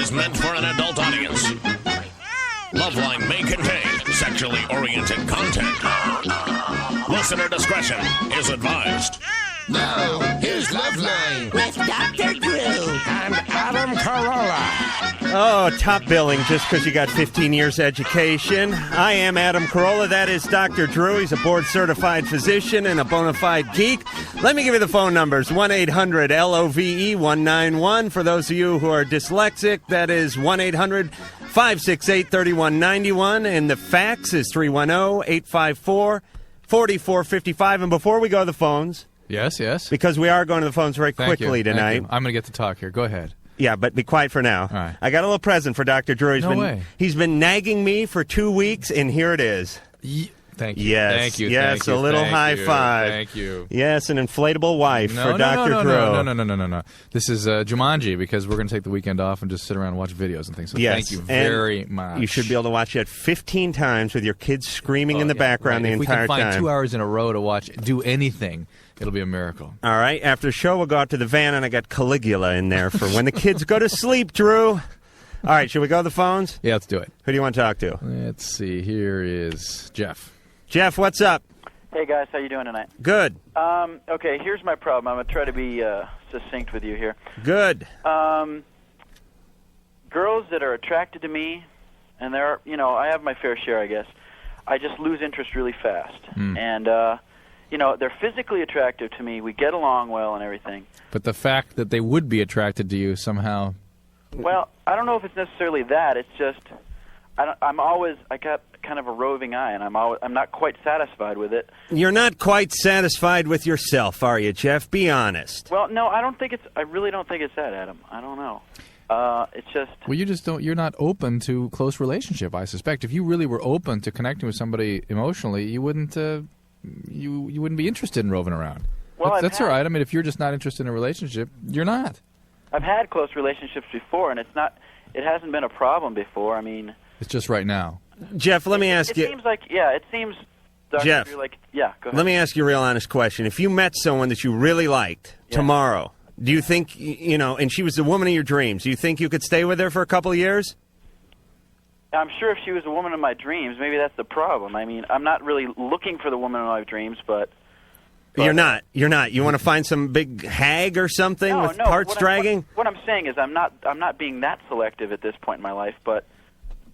is meant for an adult audience. Loveline may contain sexually oriented content. Listener discretion is advised. Now, here's Loveline with Dr. Drew and Adam Carolla. Oh, top billing just because you got 15 years education. I am Adam Carolla. That is Dr. Drew. He's a board-certified physician and a bona fide geek. Let me give you the phone numbers. 1-800-LOVE-191. For those of you who are dyslexic, that is 1-800-568-3191. And the fax is 310-854-4455. And before we go to the phones... Yes. Because we are going to the phones very Thank quickly you. tonight. I'm going to get to talk here. Go ahead. Yeah, but be quiet for now. All right. I got a little present for Dr. Drew. No way. He's been nagging me for 2 weeks, and here it is. Thank you. Yes. Thank you. Yes, Thank you. a little Thank high you. five. Thank you. Yes, an inflatable wife for Dr. Drew. No. This is Jumanji, because we're going to take the weekend off and just sit around and watch videos and things. So Yes, thank you and very much. You should be able to watch it 15 times with your kids screaming in the background the entire time. If we can find 2 hours in a row to watch, do anything, it'll be a miracle. All right. After the show, we'll go out to the van, and I got Caligula in there for when the kids go to sleep, Drew. All right. Should we go to the phones? Yeah, let's do it. Who do you want to talk to? Let's see. Here is Jeff. Jeff, what's up? Hey, guys. How you doing tonight? Good. Okay, here's my problem. I'm going to try to be succinct with you here. Good. Girls that are attracted to me, and they're, I have my fair share, I guess, I just lose interest really fast. And, they're physically attractive to me. We get along well and everything. But the fact that they would be attracted to you somehow... Well, I don't know if it's necessarily that. It's just... I got kind of a roving eye, and I'm not quite satisfied with it. You're not quite satisfied with yourself, are you, Jeff? Be honest. Well, no, I really don't think it's that, Adam. I don't know. It's just... Well, you're not open to close relationship, I suspect. If you really were open to connecting with somebody emotionally, you wouldn't you wouldn't be interested in roving around. Well, that's all right. I mean, if you're just not interested in a relationship, you're not. I've had close relationships before, and it hasn't been a problem before. I mean... It's just right now. Jeff, let me ask you... It seems like, it seems... Dr. Jeff, Drew, like, go ahead. Let me ask you a real honest question. If you met someone that you really liked tomorrow, do you think, and she was the woman of your dreams, do you think you could stay with her for a couple of years? I'm sure if she was a woman of my dreams, maybe that's the problem. I mean, I'm not really looking for the woman of my dreams, but... You're not. You want to find some big hag or something with parts dragging? What I'm saying is I'm not being that selective at this point in my life, but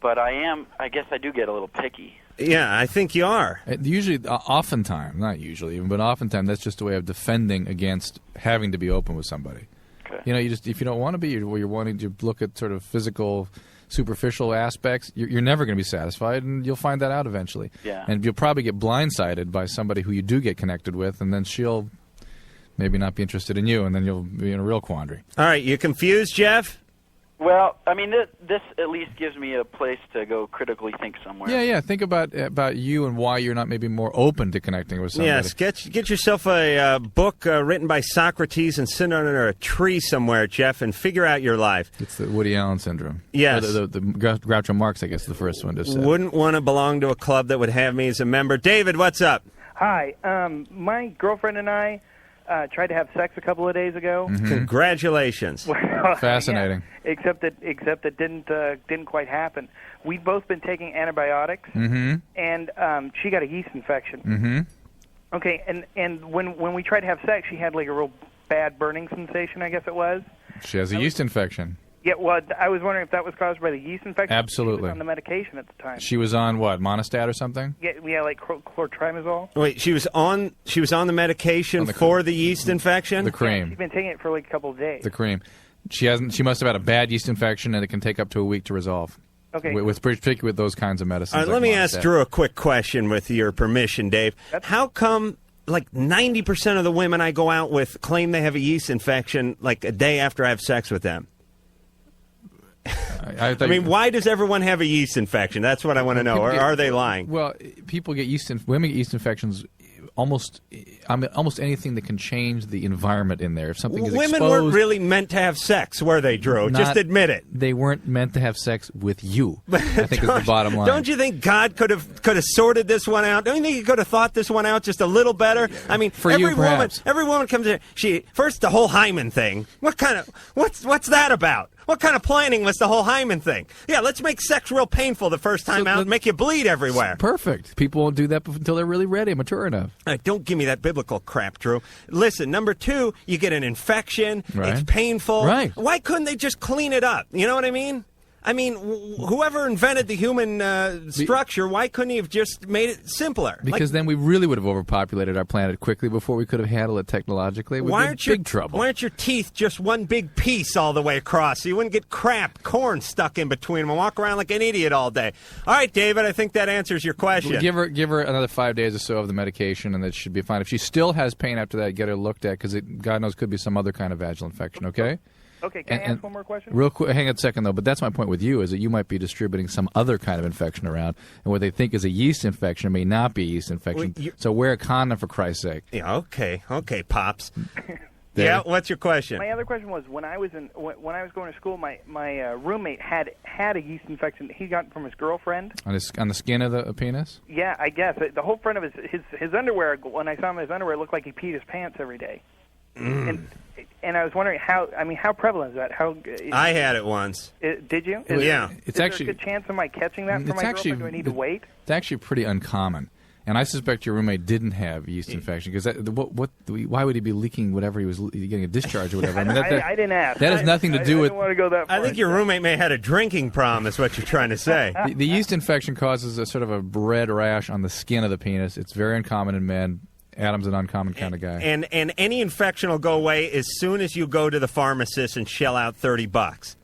I guess I do get a little picky. Yeah, I think you are. Usually, oftentimes, not usually, but oftentimes, that's just a way of defending against having to be open with somebody. Okay. If you don't want to be, or you're wanting to look at sort of physical, superficial aspects, you're never going to be satisfied, and you'll find that out eventually. Yeah. And you'll probably get blindsided by somebody who you do get connected with, and then she'll maybe not be interested in you, and then you'll be in a real quandary. All right, you confused, Jeff? Well, I mean, this at least gives me a place to go critically think somewhere. Yeah. Think about you and why you're not maybe more open to connecting with somebody. Yes, get yourself a book written by Socrates and sit under a tree somewhere, Jeff, and figure out your life. It's the Woody Allen syndrome. Yes. Or the Groucho Marx, I guess, the first one to say. Wouldn't want to belong to a club that would have me as a member. David, what's up? Hi. My girlfriend and I tried to have sex a couple of days ago. Mm-hmm. Congratulations. Well, fascinating. Yeah, except that didn't quite happen. We've both been taking antibiotics, and she got a yeast infection. Mm-hmm. Okay, and when we tried to have sex, she had like a real bad burning sensation, I guess it was. She has a yeast infection. Yeah, well, I was wondering if that was caused by the yeast infection. Absolutely. She was on the medication at the time. She was on what, Monostat or something? Yeah, like chlorotrimazole. Wait, she was on the medication for the yeast infection? The cream. Yeah, she's been taking it for like a couple of days. The cream. She must have had a bad yeast infection, and it can take up to a week to resolve. Okay. Particularly with those kinds of medicines. All right, let me ask Drew a quick question with your permission, Dave. How come like 90% of the women I go out with claim they have a yeast infection like a day after I have sex with them? I mean, why does everyone have a yeast infection? That's what I want to know. Or are they lying? Well, people get women get yeast infections almost anything that can change the environment in there. If something is women exposed, weren't really meant to have sex, were they, Drew? Just admit it. They weren't meant to have sex with you. I think is the bottom line. Don't you think God could have sorted this one out? Don't you think He could have thought this one out just a little better? I mean, every woman comes in. First the whole hymen thing. What's that about? What kind of planning was the whole hymen thing? Yeah, let's make sex real painful the first time out and make you bleed everywhere. Perfect. People won't do that until they're really ready, mature enough. Don't give me that biblical crap, Drew. Listen, number 2, you get an infection. Right. It's painful. Right. Why couldn't they just clean it up? You know what I mean? I mean, whoever invented the human structure, why couldn't he have just made it simpler? Because then we really would have overpopulated our planet quickly before we could have handled it technologically. We'd be in big trouble. Why aren't your teeth just one big piece all the way across so you wouldn't get corn stuck in between them and walk around like an idiot all day? All right, David, I think that answers your question. Give her another 5 days or so of the medication, and that should be fine. If she still has pain after that, get her looked at, because God knows could be some other kind of vaginal infection, okay? Okay, can I ask one more question? Real quick, hang on a second, though, but that's my point with you, is that you might be distributing some other kind of infection around, and what they think is a yeast infection may not be a yeast infection. So wear a condom, for Christ's sake. Yeah, okay, Pops. Yeah, what's your question? My other question was, when I was going to school, my roommate had a yeast infection he got from his girlfriend. On the skin of the penis? Yeah, I guess. The whole front of his underwear, when I saw him in his underwear, it looked like he peed his pants every day. And I was wondering how prevalent is that? I had it once. Did you? Yeah. Is there a good chance of my catching that from my girlfriend? Do I need to wait? It's actually pretty uncommon. And I suspect your roommate didn't have yeast infection, because why would he be leaking whatever he was getting a discharge or whatever? I mean, I didn't ask. That has nothing to do with. I didn't want to go that far. I think your roommate may have had a drinking problem, is what you're trying to say. The yeast infection causes a sort of a red rash on the skin of the penis. It's very uncommon in men. Adam's an uncommon kind of guy. And any infection will go away as soon as you go to the pharmacist and shell out $30.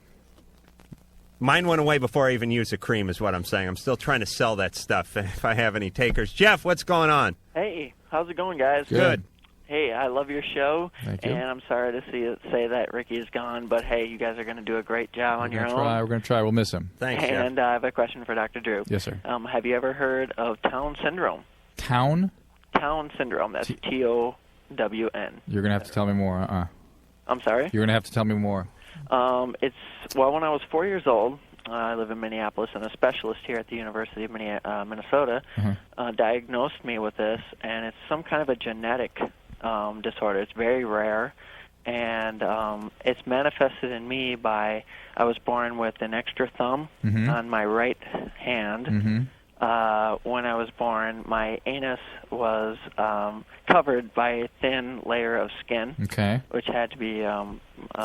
Mine went away before I even used the cream, is what I'm saying. I'm still trying to sell that stuff if I have any takers. Jeff, what's going on? Hey, how's it going, guys? Good. Hey, I love your show. Thank you. And I'm sorry to say that Ricky is gone, but hey, you guys are going to do a great job on your own. We're going to try. We'll miss him. Thanks, Jeff. And I have a question for Dr. Drew. Yes, sir. Have you ever heard of Town syndrome? Town? Town syndrome. That's TOWN. You're going to have to tell me more. I'm sorry? You're going to have to tell me more. When I was 4 years old, I live in Minneapolis, and a specialist here at the University of Minnesota diagnosed me with this, and it's some kind of a genetic disorder. It's very rare, and it's manifested in me by I was born with an extra thumb on my right hand. When I was born, my anus was covered by a thin layer of skin, which had to be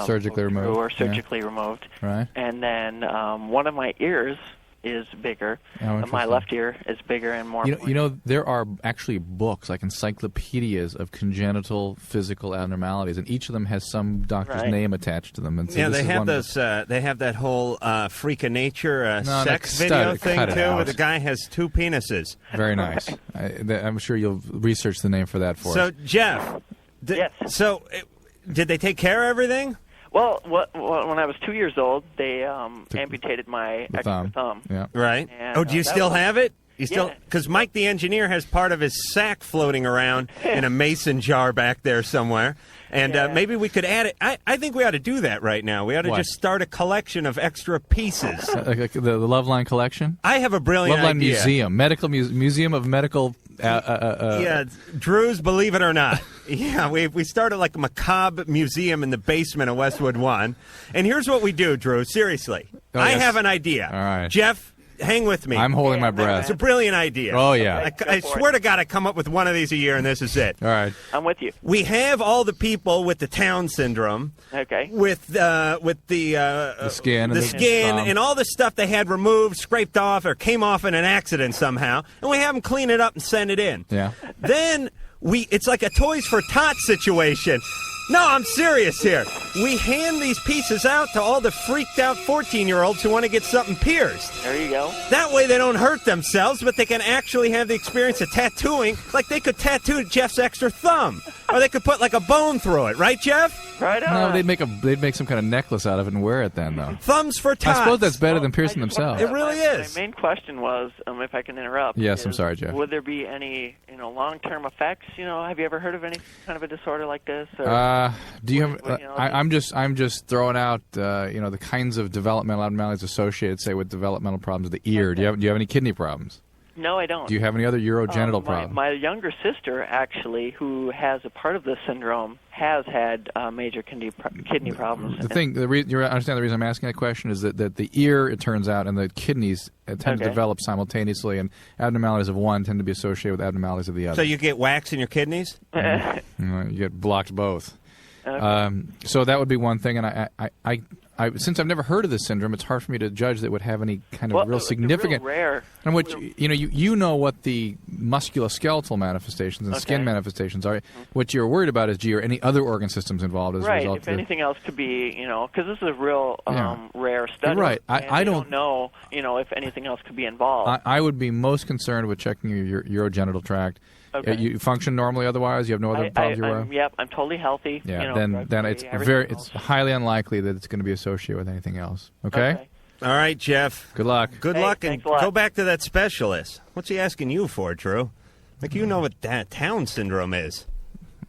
surgically removed. Or surgically removed. Right. And then one of my ears is bigger. My left ear is bigger and more. You know, there are actually books, like encyclopedias of congenital physical abnormalities, and each of them has some doctor's name attached to them. And so yeah, they have those. They have that whole freak of nature sex video thing too, where the guy has 2 penises. Very nice. I'm sure you'll research the name for that for us. So, Jeff, yes. So, did they take care of everything? Well, when I was 2 years old, they amputated my extra thumb. Yeah. Right. And, do you still have it? You still? Because Mike the engineer has part of his sack floating around in a mason jar back there somewhere. And maybe we could add it. I think we ought to do that right now. We ought to just start a collection of extra pieces. Like the Loveline collection? I have a brilliant Loveline idea. Museum. Museum of Medical... yeah, Drew's Believe It or Not. Yeah, we started like a macabre museum in the basement of Westwood 1. And here's what we do, Drew. Seriously. I have an idea. All right. Jeff, hang with me. I'm holding my breath. It's a brilliant idea. Oh, yeah. I swear to God, I come up with one of these a year, and this is it. All right. I'm with you. We have all the people with the Town syndrome. Okay. With the skin, and all the stuff they had removed, scraped off, or came off in an accident somehow, and we have them clean it up and send it in. Yeah. Then it's like a Toys for Tots situation. No, I'm serious here. We hand these pieces out to all the freaked out 14-year-olds who want to get something pierced. There you go. That way they don't hurt themselves, but they can actually have the experience of tattooing, like they could tattoo Jeff's extra thumb. Or they could put like a bone through it, right, Jeff? Right on. No, they'd make some kind of necklace out of it and wear it then, though. Thumbs for tots. I suppose that's better than piercing themselves. It really is. My main question was, if I can interrupt. Yes, I'm sorry, Jeff. Would there be any, long-term effects? Have you ever heard of any kind of a disorder like this? Or, do you have? I'm just throwing out, the kinds of developmental abnormalities associated, say, with developmental problems of the ear. Do you have any kidney problems? No, I don't. Do you have any other urogenital problems? My younger sister, actually, who has a part of this syndrome, has had major kidney problems. The thing, you understand the reason I'm asking that question is that the ear, it turns out, and the kidneys tend to develop simultaneously, and abnormalities of one tend to be associated with abnormalities of the other. So you get wax in your kidneys? You get blocked both. Okay. So that would be one thing, and I since I've never heard of this syndrome, it's hard for me to judge that it would have any kind of real significant. Real rare. And what you know what the musculoskeletal manifestations and skin manifestations are. What you're worried about is are any other organ systems involved as a result. If anything else could be, because this is a real rare study. Right. I don't know, if anything else could be involved. I would be most concerned with checking your urogenital tract. Okay. You function normally otherwise? You have no other problems you're aware of? Yep, I'm totally healthy. Yeah, then it's highly unlikely that it's going to be associated with anything else. Okay? All right, Jeff. Good luck. Good luck, and go back to that specialist. What's he asking you for, Drew? Like, you know what Down syndrome is.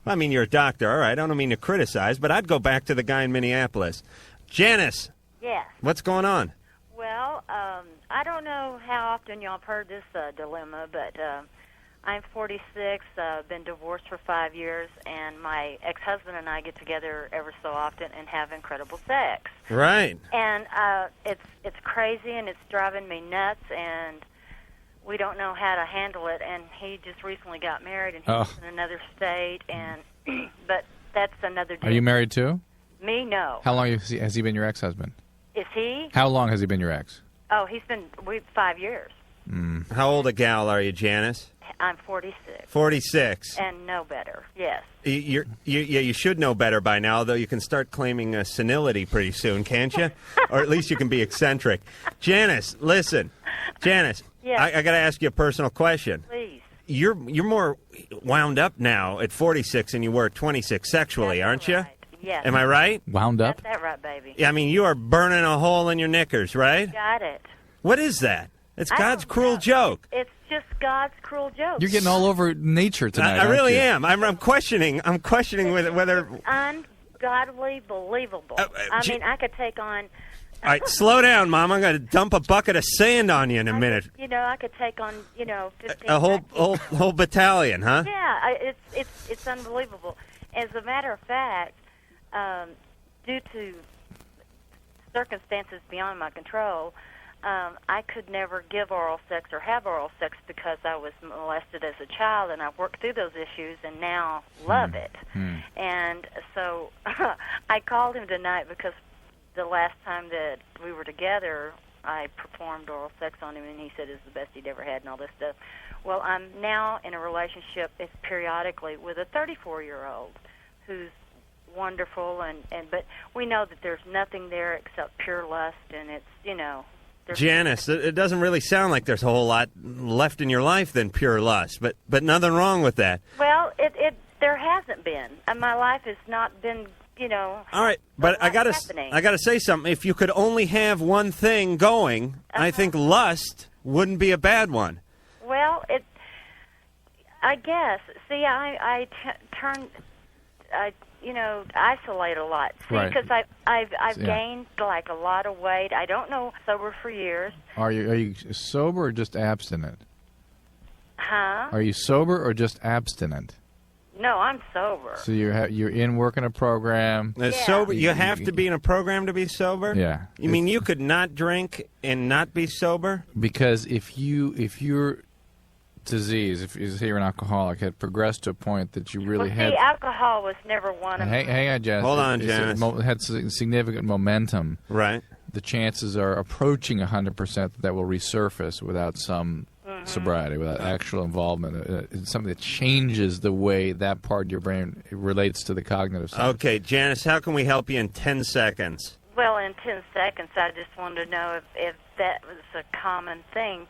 I mean, you're a doctor, all right. I don't mean to criticize, but I'd go back to the guy in Minneapolis. Janice. Yes. What's going on? Well, I don't know how often y'all have heard this dilemma, but I'm 46, been divorced for 5 years, and my ex-husband and I get together ever so often and have incredible sex. Right. And it's crazy, and it's driving me nuts, and we don't know how to handle it. And he just recently got married, and he's in another state, and but that's another deal. Are you married too? Me, no. How long has he been your ex-husband? Is he? How long has he been your ex? Oh, we've 5 years. How old a gal are you, Janice? I'm 46. 46. And know better, yes. You should know better by now, though you can start claiming senility pretty soon, can't you? Or at least you can be eccentric. Janice, listen. Janice, yes. I got to ask you a personal question. Please. You're more wound up now at 46 than you were at 26 sexually, aren't you? Yes. Am I right? Wound up? Got that right, baby. Yeah, I mean, you are burning a hole in your knickers, right? Got it. What is that? It's I God's don't cruel know. joke. It's just God's cruel joke. You're getting all over nature tonight. I really aren't am. you? I'm questioning. I'm questioning whether. Ungodly believable. I mean, I could take on. All right, slow down, Mom. I'm going to dump a bucket of sand on you in a minute. I could take on, 15. A whole battalion, huh? Yeah, it's unbelievable. As a matter of fact, due to circumstances beyond my control, I could never give oral sex or have oral sex because I was molested as a child, and I worked through those issues and now love it. And so I called him tonight because the last time that we were together, I performed oral sex on him, and he said it was the best he'd ever had and all this stuff. Well, I'm now in a relationship periodically with a 34-year-old who's wonderful, but we know that there's nothing there except pure lust, and it's, Janice, it doesn't really sound like there's a whole lot left in your life than pure lust, but nothing wrong with that. Well, there hasn't been. My life has not been, All right, but I gotta say something. If you could only have one thing going, I think lust wouldn't be a bad one. Well, I guess. See, I isolate a lot. See, Right. because I've gained like a lot of weight. I don't know, sober for years. Are you sober or just abstinent? Huh? Are you sober or just abstinent? No, I'm sober. So you're in working a program. Sober. You have to be in a program to be sober. Yeah. You mean you could not drink and not be sober? Because if your disease, if you say you're an alcoholic, had progressed to a point that you really See, alcohol was never one of them. Hang on, Janice. Hold on, Janice. It had significant momentum. Right. The chances are approaching 100% that will resurface without some sobriety, without actual involvement. It's something that changes the way that part of your brain relates to the cognitive side. Okay, Janice, how can we help you in 10 seconds? Well, in 10 seconds, I just wanted to know if that was a common thing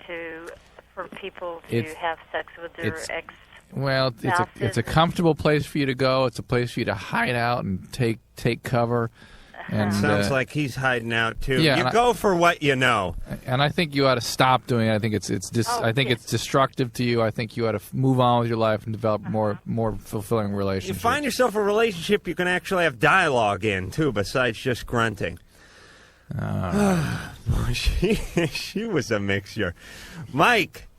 for people to have sex with their ex. Well, it's a comfortable place for you to go. It's a place for you to hide out and take cover. And sounds like he's hiding out too. Yeah, you go for what you know. And I think you ought to stop doing it. I think it's destructive to you. I think you ought to move on with your life and develop more fulfilling relationships. You find yourself a relationship you can actually have dialogue in too, besides just grunting. She was a mixture. Mike.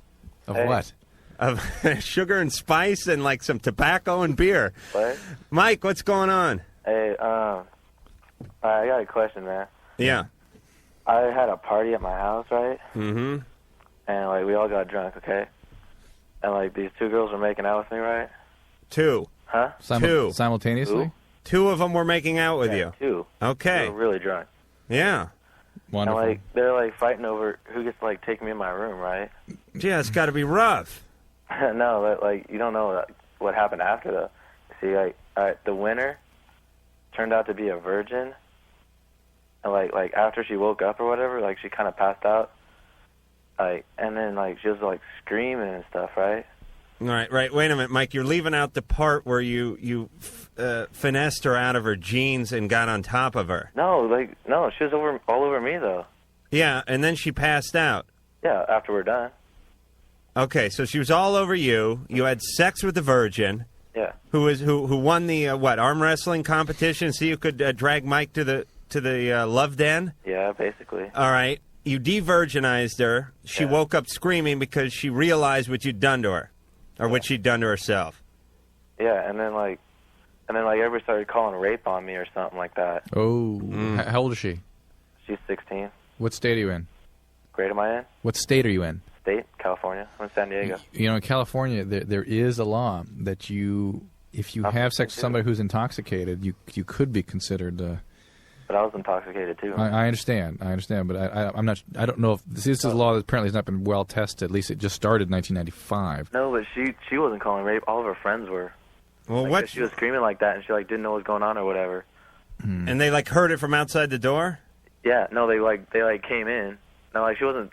Of what? Of sugar and spice and like some tobacco and beer. What? Mike, what's going on? Hey, I got a question, man. Yeah. I had a party at my house, right? Mm-hmm. And, like, we all got drunk, okay? And, like, these two girls were making out with me, right? Two. Huh? Two. Simultaneously? Who? Two of them were making out with you. Two. Okay. They were really drunk. Yeah. Wonderful. And, like, they're, like, fighting over who gets to, like, take me in my room, right? Yeah, it's got to be rough. No, like, you don't know what happened after, though. See, like, the winner turned out to be a virgin. And, like after she woke up or whatever, like, she kind of passed out. Like, and then, like, she was, like, screaming and stuff, right? Right. Wait a minute, Mike. You're leaving out the part where you finessed her out of her jeans and got on top of her. No, she was all over me, though. Yeah, and then she passed out. Yeah, after we're done. Okay, so she was all over you. You had sex with the virgin. Yeah. Who won the arm wrestling competition? So you could drag Mike to the love den. Yeah, basically. All right. You de-virginized her. She woke up screaming because she realized what you'd done to her, or what she'd done to herself. Yeah, and then everybody started calling rape on me or something like that. Oh. How old is she? She's 16. What state are you in? Grade am I in? What state are you in? State, California. I'm in San Diego. You know, in California, there is a law that if you have sex with somebody who's intoxicated, you could be considered. But I was intoxicated too. I understand, but I'm not. I don't know if this is a law that apparently has not been well tested. At least it just started in 1995. No, but she wasn't calling rape. All of her friends were. Well, like, what? She was screaming like that, and she like didn't know what was going on or whatever. And they like heard it from outside the door. Yeah, no, they came in. No, like she wasn't.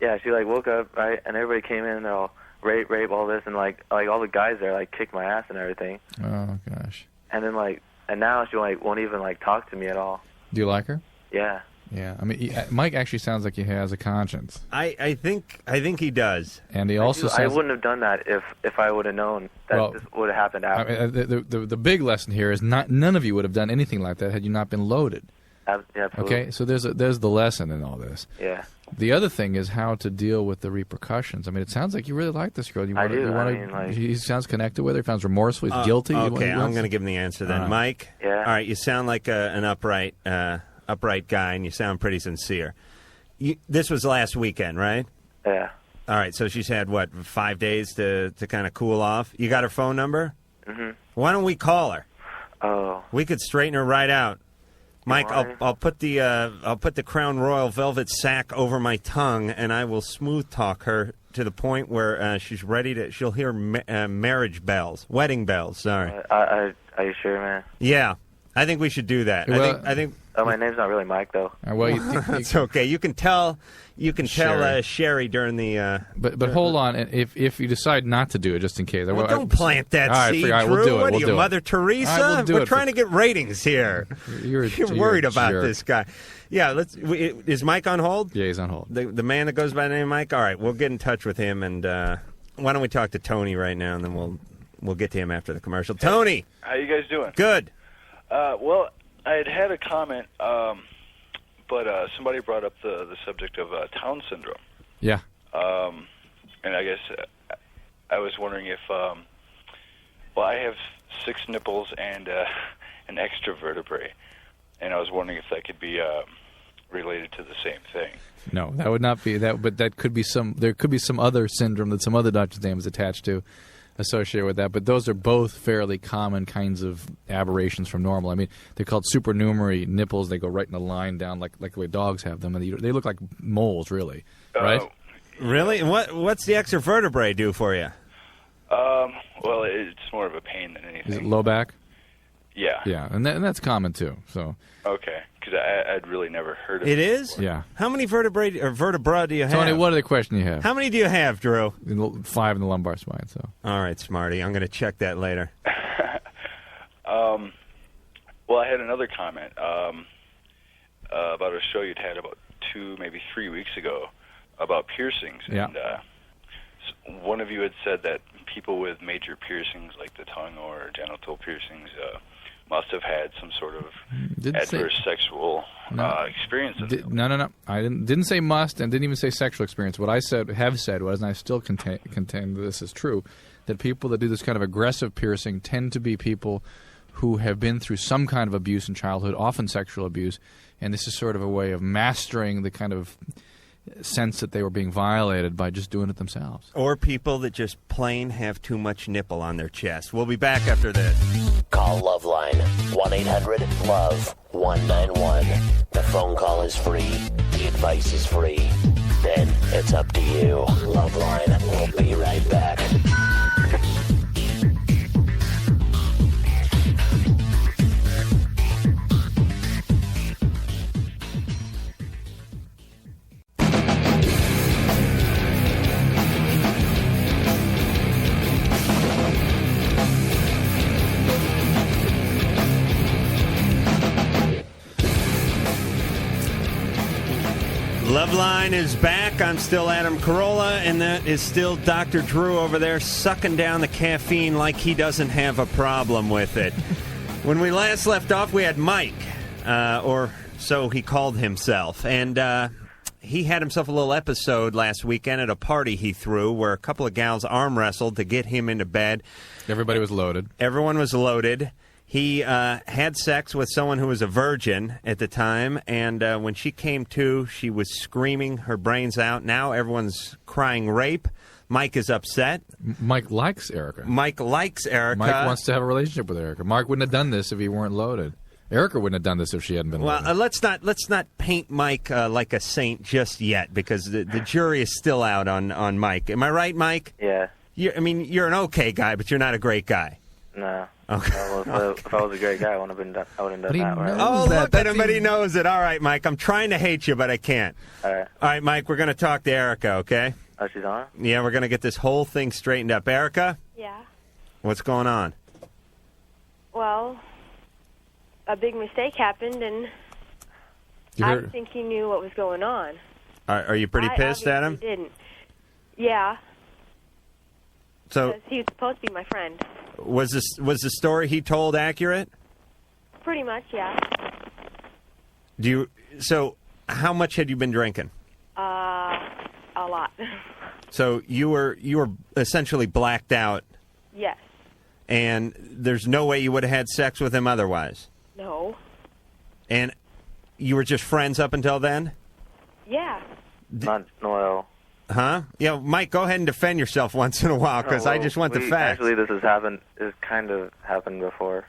Yeah, she like woke up, right, and everybody came in. They're all rape, all this, and like all the guys there like kicked my ass and everything. Oh gosh. And then and now she like won't even like talk to me at all. Do you like her? Yeah. Yeah. I mean, Mike actually sounds like he has a conscience. I think he does. And he also I wouldn't have done that if I would have known that this would have happened after. I mean, the big lesson here is none of you would have done anything like that had you not been loaded. Absolutely. Okay, so there's the lesson in all this. Yeah. The other thing is how to deal with the repercussions. I mean, it sounds like you really like this girl. I do. He sounds connected with her. He sounds remorseful. He's guilty. Okay, I'm going to give him the answer then. Mike? Yeah? All right, you sound like an upright guy, and you sound pretty sincere. This was last weekend, right? Yeah. All right, so she's had, 5 days to kind of cool off? You got her phone number? Mm-hmm. Why don't we call her? Oh. We could straighten her right out. Mike, I'll put the Crown Royal velvet sack over my tongue, and I will smooth talk her to the point where she's ready to. She'll hear marriage bells, wedding bells. Sorry. Are you sure, man? Yeah, I think we should do that. Well, I think. Oh, my name's not really Mike, though. Well, it's okay. You can tell Sherry during the. But hold on. If you decide not to do it, just in case. Well, don't plant that seed, Drew. We'll do it. What are you, Mother Teresa? We're trying to get ratings here. You're worried about this guy. Yeah, is Mike on hold? Yeah, he's on hold. The man that goes by the name of Mike? All right, we'll get in touch with him, and why don't we talk to Tony right now, and then we'll get to him after the commercial. Tony! How you guys doing? Good. Well, I had a comment, but somebody brought up the subject of Down syndrome. Yeah. And I guess I was wondering if, I have 6 nipples and an extra vertebrae, and I was wondering if that could be related to the same thing. No, that would not be that, but that could be there could be some other syndrome that some other doctor's name is attached to, associated with that. But those are both fairly common kinds of aberrations from normal. I mean, they're called supernumerary nipples. They go right in a line down like the way dogs have them, and they look like moles, really. Right? Really? And what's the extra vertebrae do for you? Well, it's more of a pain than anything. Is it low back? Yeah. Yeah, and that's common too. So. Okay, because I'd really never heard of it. It is? Before. Yeah. How many vertebrae do you have? Tony, what other question do you have? How many do you have, Drew? 5 in the lumbar spine. So. All right, Smarty. I'm going to check that later. Well, I had another comment about a show you'd had about 2, maybe 3 weeks ago about piercings. Yeah. And one of you had said that people with major piercings, like the tongue or genital piercings, must have had some sort of Didn't say- adverse sexual experience with him. No. I didn't say must, and didn't even say sexual experience. What I have said was, and I still contend this is true, that people that do this kind of aggressive piercing tend to be people who have been through some kind of abuse in childhood, often sexual abuse, and this is sort of a way of mastering the kind of sense that they were being violated by just doing it themselves. Or people that just plain have too much nipple on their chest. We'll be back after this. Call Loveline, 1-800-LOVE-191. The phone call is free. The advice is free. Then it's up to you. Loveline, we'll be right back. Loveline is back. I'm still Adam Carolla, and that is still Dr. Drew over there sucking down the caffeine like he doesn't have a problem with it. When we last left off, we had Mike, or so he called himself, and he had himself a little episode last weekend at a party he threw where a couple of gals arm wrestled to get him into bed. Everybody was loaded. Everyone was loaded. He had sex with someone who was a virgin at the time, and when she came to, she was screaming her brains out. Now everyone's crying rape. Mike is upset. Mike likes Erica. Mike likes Erica. Mike wants to have a relationship with Erica. Mark wouldn't have done this if he weren't loaded. Erica wouldn't have done this if she hadn't been loaded. Well, let's not paint Mike like a saint just yet, because the jury is still out on Mike. Am I right, Mike? Yeah. You're an okay guy, but you're not a great guy. No. Okay. If I was a great guy, I wouldn't have done But he that. Right? Oh, that. look at him, but he knows it. All right, Mike, I'm trying to hate you, but I can't. All right. All right, Mike, we're going to talk to Erica, okay? Oh, she's on? Yeah, we're going to get this whole thing straightened up. Erica, Yeah. what's going on? Well, a big mistake happened, and I don't think he knew what was going on. Are you pretty pissed at him? He didn't. Yeah. So Because he was supposed to be my friend. was the story he told accurate? Pretty much, yeah. So how much had you been drinking? A lot. So you were essentially blacked out, Yes. and there's no way you would have had sex with him otherwise. No. And you were just friends up until then? Yeah. Not Noel. Huh? Yeah, Mike, go ahead and defend yourself once in a while, because I just want the facts. Actually, this has happened. It's kind of happened before.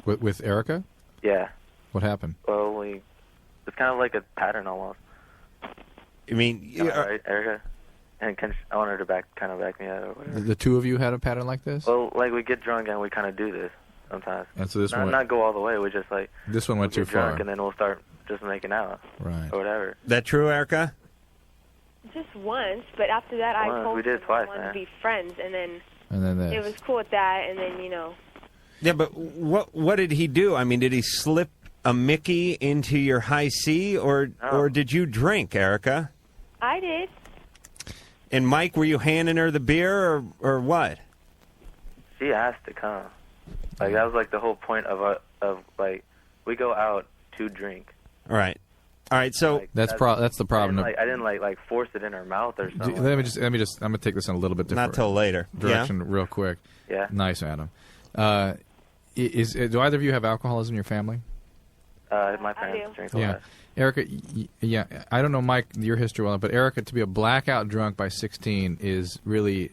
With Erica? Yeah. What happened? Well, it's kind of like a pattern almost. I mean, right, Erica? And I want her to back me out or whatever. The two of you had a pattern like this? Well, like we get drunk and we kind of do this sometimes. And so this one not go all the way. We just like this one went too get drunk far. and then we'll start just making out. Right. Or whatever. That true, Erica? Just once, but after that I Once, told we did him twice, I wanted man. to be friends, and then this. it was cool with that, and then, Yeah, but what did he do? I mean, did he slip a Mickey into your high C, or did you drink, Erica? I did. And Mike, were you handing her the beer, or what? She asked to come. Like that was like the whole point of like we go out to drink. All right. So Like, that's the problem. I didn't like force it in her mouth or something. Let me just. I'm going to take this in a little bit different. Not till later. Direction, real quick. Yeah. Nice, Adam. Do either of you have alcoholism in your family? My parents drink a lot. Erica, yeah, I don't know, Mike, your history well, but Erica, to be a blackout drunk by 16 is really.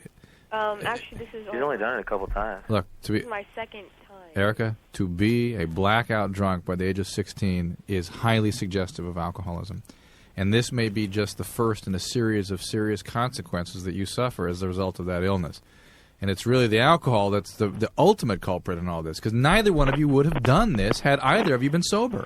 Actually, this is. She's only done it a couple times. Look, This is my second time. Erica, to be a blackout drunk by the age of 16 is highly suggestive of alcoholism. And this may be just the first in a series of serious consequences that you suffer as a result of that illness. And it's really the alcohol that's the ultimate culprit in all this, because neither one of you would have done this had either of you been sober.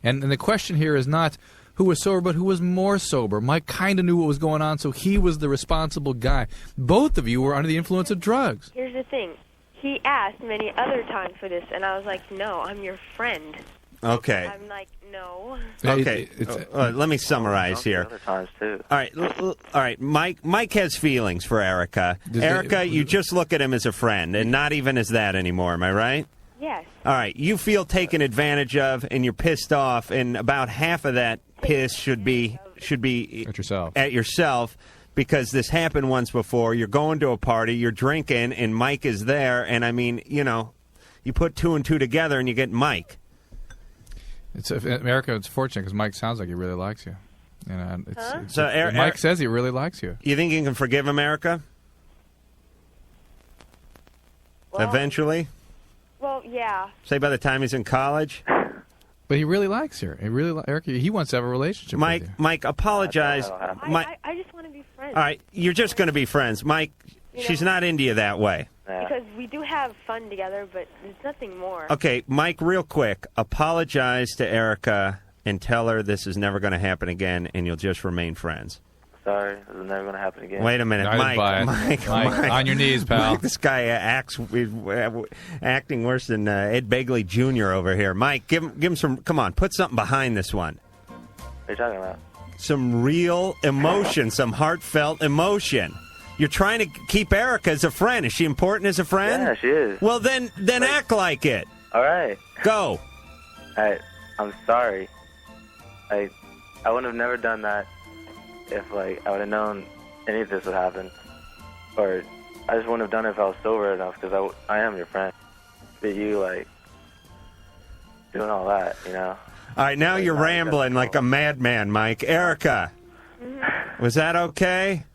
And the question here is not who was sober, but who was more sober. Mike kind of knew what was going on, so he was the responsible guy. Both of you were under the influence of drugs. Here's the thing. He asked many other times for this, and I was like, no, I'm your friend. Okay. I'm like, no. Okay. Let me summarize here. Other times too. All right. Mike has feelings for Erica. Erica, you just look at him as a friend, and not even as that anymore. Am I right? Yes. All right, you feel taken advantage of, and you're pissed off, and about half of that piss should be at yourself because this happened once before. You're going to a party, you're drinking, and Mike is there, and I mean, you know, you put two and two together, and you get Mike. America, it's fortunate because Mike sounds like he really likes you. So Mike says he really likes you. You think you can forgive America? Well, eventually? Well, yeah. Say by the time he's in college? But he really likes her. Erica, he wants to have a relationship with you. Mike, apologize. I just want to be friends. All right, you're just going to be friends. Mike, she's not into you that way. Because we do have fun together, but there's nothing more. Okay, Mike, real quick, apologize to Erica and tell her this is never going to happen again and you'll just remain friends. Sorry, this is never going to happen again. Wait a minute, Mike, on your knees, pal. Mike, this guy acting worse than Ed Begley Jr. over here. Mike, give him some. Come on, put something behind this one. What are you talking about? Some real emotion, some heartfelt emotion. You're trying to keep Erica as a friend. Is she important as a friend? Yeah, she is. Well, then act like it. All right. Go. I'm sorry. I would have never done that if I would have known any of this would happen, or I just wouldn't have done it if I was sober enough because I am your friend. But you doing all that, you know. All right, now you're rambling like a madman, Mike. Erica, was that okay?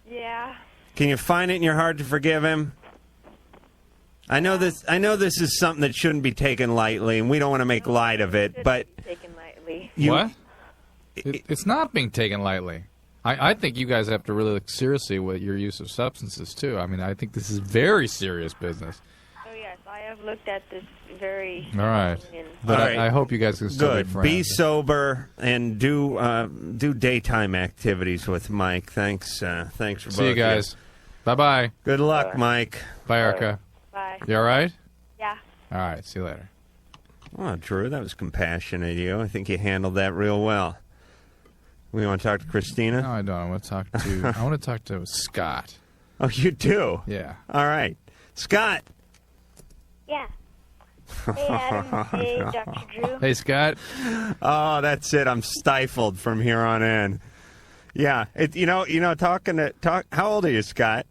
Yeah. Can you find it in your heart to forgive him? I know this is something that shouldn't be taken lightly, and we don't want to make light of it. But taken lightly. What? It's not being taken lightly. I think you guys have to really look seriously with your use of substances too. I mean, I think this is very serious business. Oh yes, I have looked at this very. All right, but All right. I hope you guys can still be good. friends. Be sober and do daytime activities with Mike. Thanks for both. See you guys. Bye bye. Good luck, Mike. Bye, Erica. Bye. You all right? Yeah. All right. See you later. Oh, Drew, that was compassionate of you. I think you handled that real well. We want to talk to Christina? No, I don't. I want to talk to Scott. Oh, you do? Yeah. All right. Scott. Yeah. Hey, Adam. Hey, Dr. Drew. Hey, Scott. Oh, that's it. I'm stifled from here on in. Yeah. How old are you, Scott?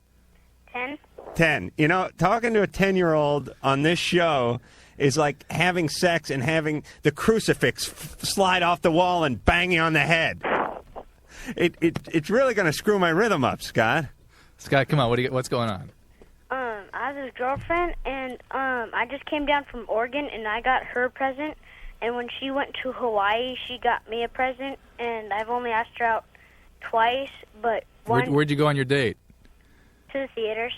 10. 10. Talking to a 10-year-old on this show is like having sex and having the crucifix slide off the wall and bang you on the head. It's really going to screw my rhythm up, Scott. Scott, come on. What's going on? I have this girlfriend, and I just came down from Oregon, and I got her a present. And when she went to Hawaii, she got me a present, and I've only asked her out twice, but Where'd you go on your date? to the theaters,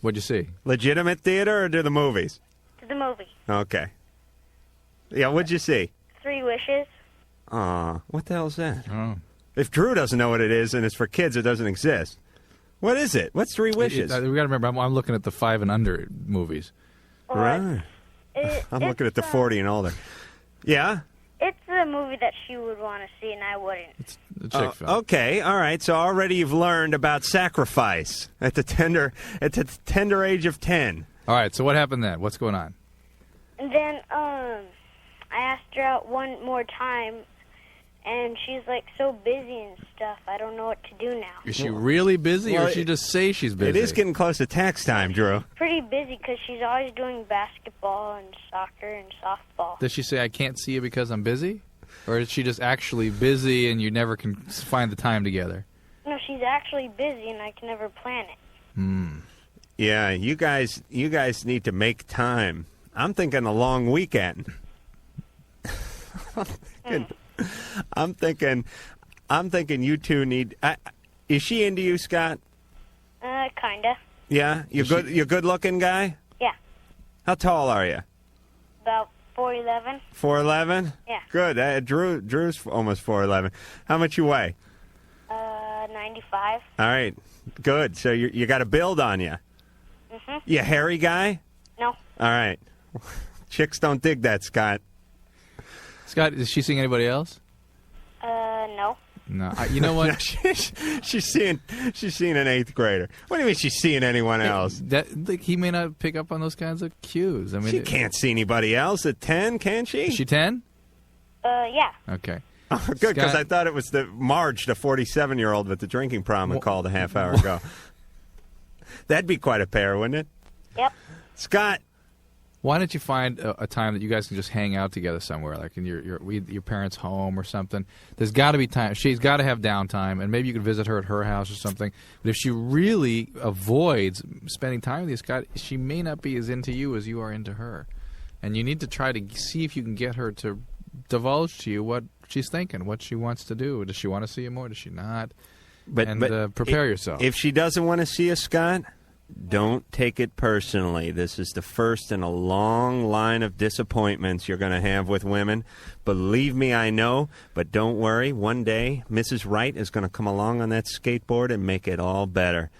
What'd you see? Legitimate theater or to the movies? to the movie. Okay. Yeah, what'd you see? 3 Wishes. Aw, what the hell's that? Oh. If Drew doesn't know what it is and it's for kids, it doesn't exist. What is it? What's 3 Wishes? We got to remember, I'm looking at the 5 and under movies. Right. I'm looking at the 40 and older. Yeah? It's a movie that she would want to see, and I wouldn't. It's a chick film. Okay, all right. So already you've learned about sacrifice at the tender age of 10. All right, so what happened then? What's going on? And then I asked her out one more time, and she's like so busy and stuff. I don't know what to do now. Is she really busy, or she just say she's busy? It is getting close to tax time, Drew. Pretty busy because she's always doing basketball and soccer and softball. Does she say, I can't see you because I'm busy? Or is she just actually busy and you never can find the time together? No, she's actually busy, and I can never plan it. Yeah, you guys need to make time. I'm thinking a long weekend. I'm thinking you two need. Is she into you, Scott? Kinda. Yeah, you're good. You're good looking guy. Yeah. How tall are you? About 4'11". 4'11". Yeah. Good. Drew's almost 4'11". How much you weigh? 95. All right. Good. So you got a build on you. Mhm. You a hairy guy? No. All right. Chicks don't dig that, Scott. Scott, is she seeing anybody else? No. No, you know what? she's seeing an 8th grader. What do you mean she's seeing anyone else? He may not pick up on those kinds of cues. I mean, she can't see anybody else at 10, can she? Is she 10? Yeah. Okay. Oh, good, because I thought it was Marge, the 47-year-old with the drinking problem, called a half hour ago. That'd be quite a pair, wouldn't it? Yep. Scott. Why don't you find a time that you guys can just hang out together somewhere, like in your parents' home or something? There's got to be time. She's got to have downtime, and maybe you could visit her at her house or something. But if she really avoids spending time with you, Scott, she may not be as into you as you are into her. And you need to try to see if you can get her to divulge to you what she's thinking, what she wants to do. Does she want to see you more? Does she not? But prepare yourself. If she doesn't want to see you, Scott, don't take it personally. This is the first in a long line of disappointments you're going to have with women. Believe me, I know. But don't worry. One day, Mrs. Wright is going to come along on that skateboard and make it all better.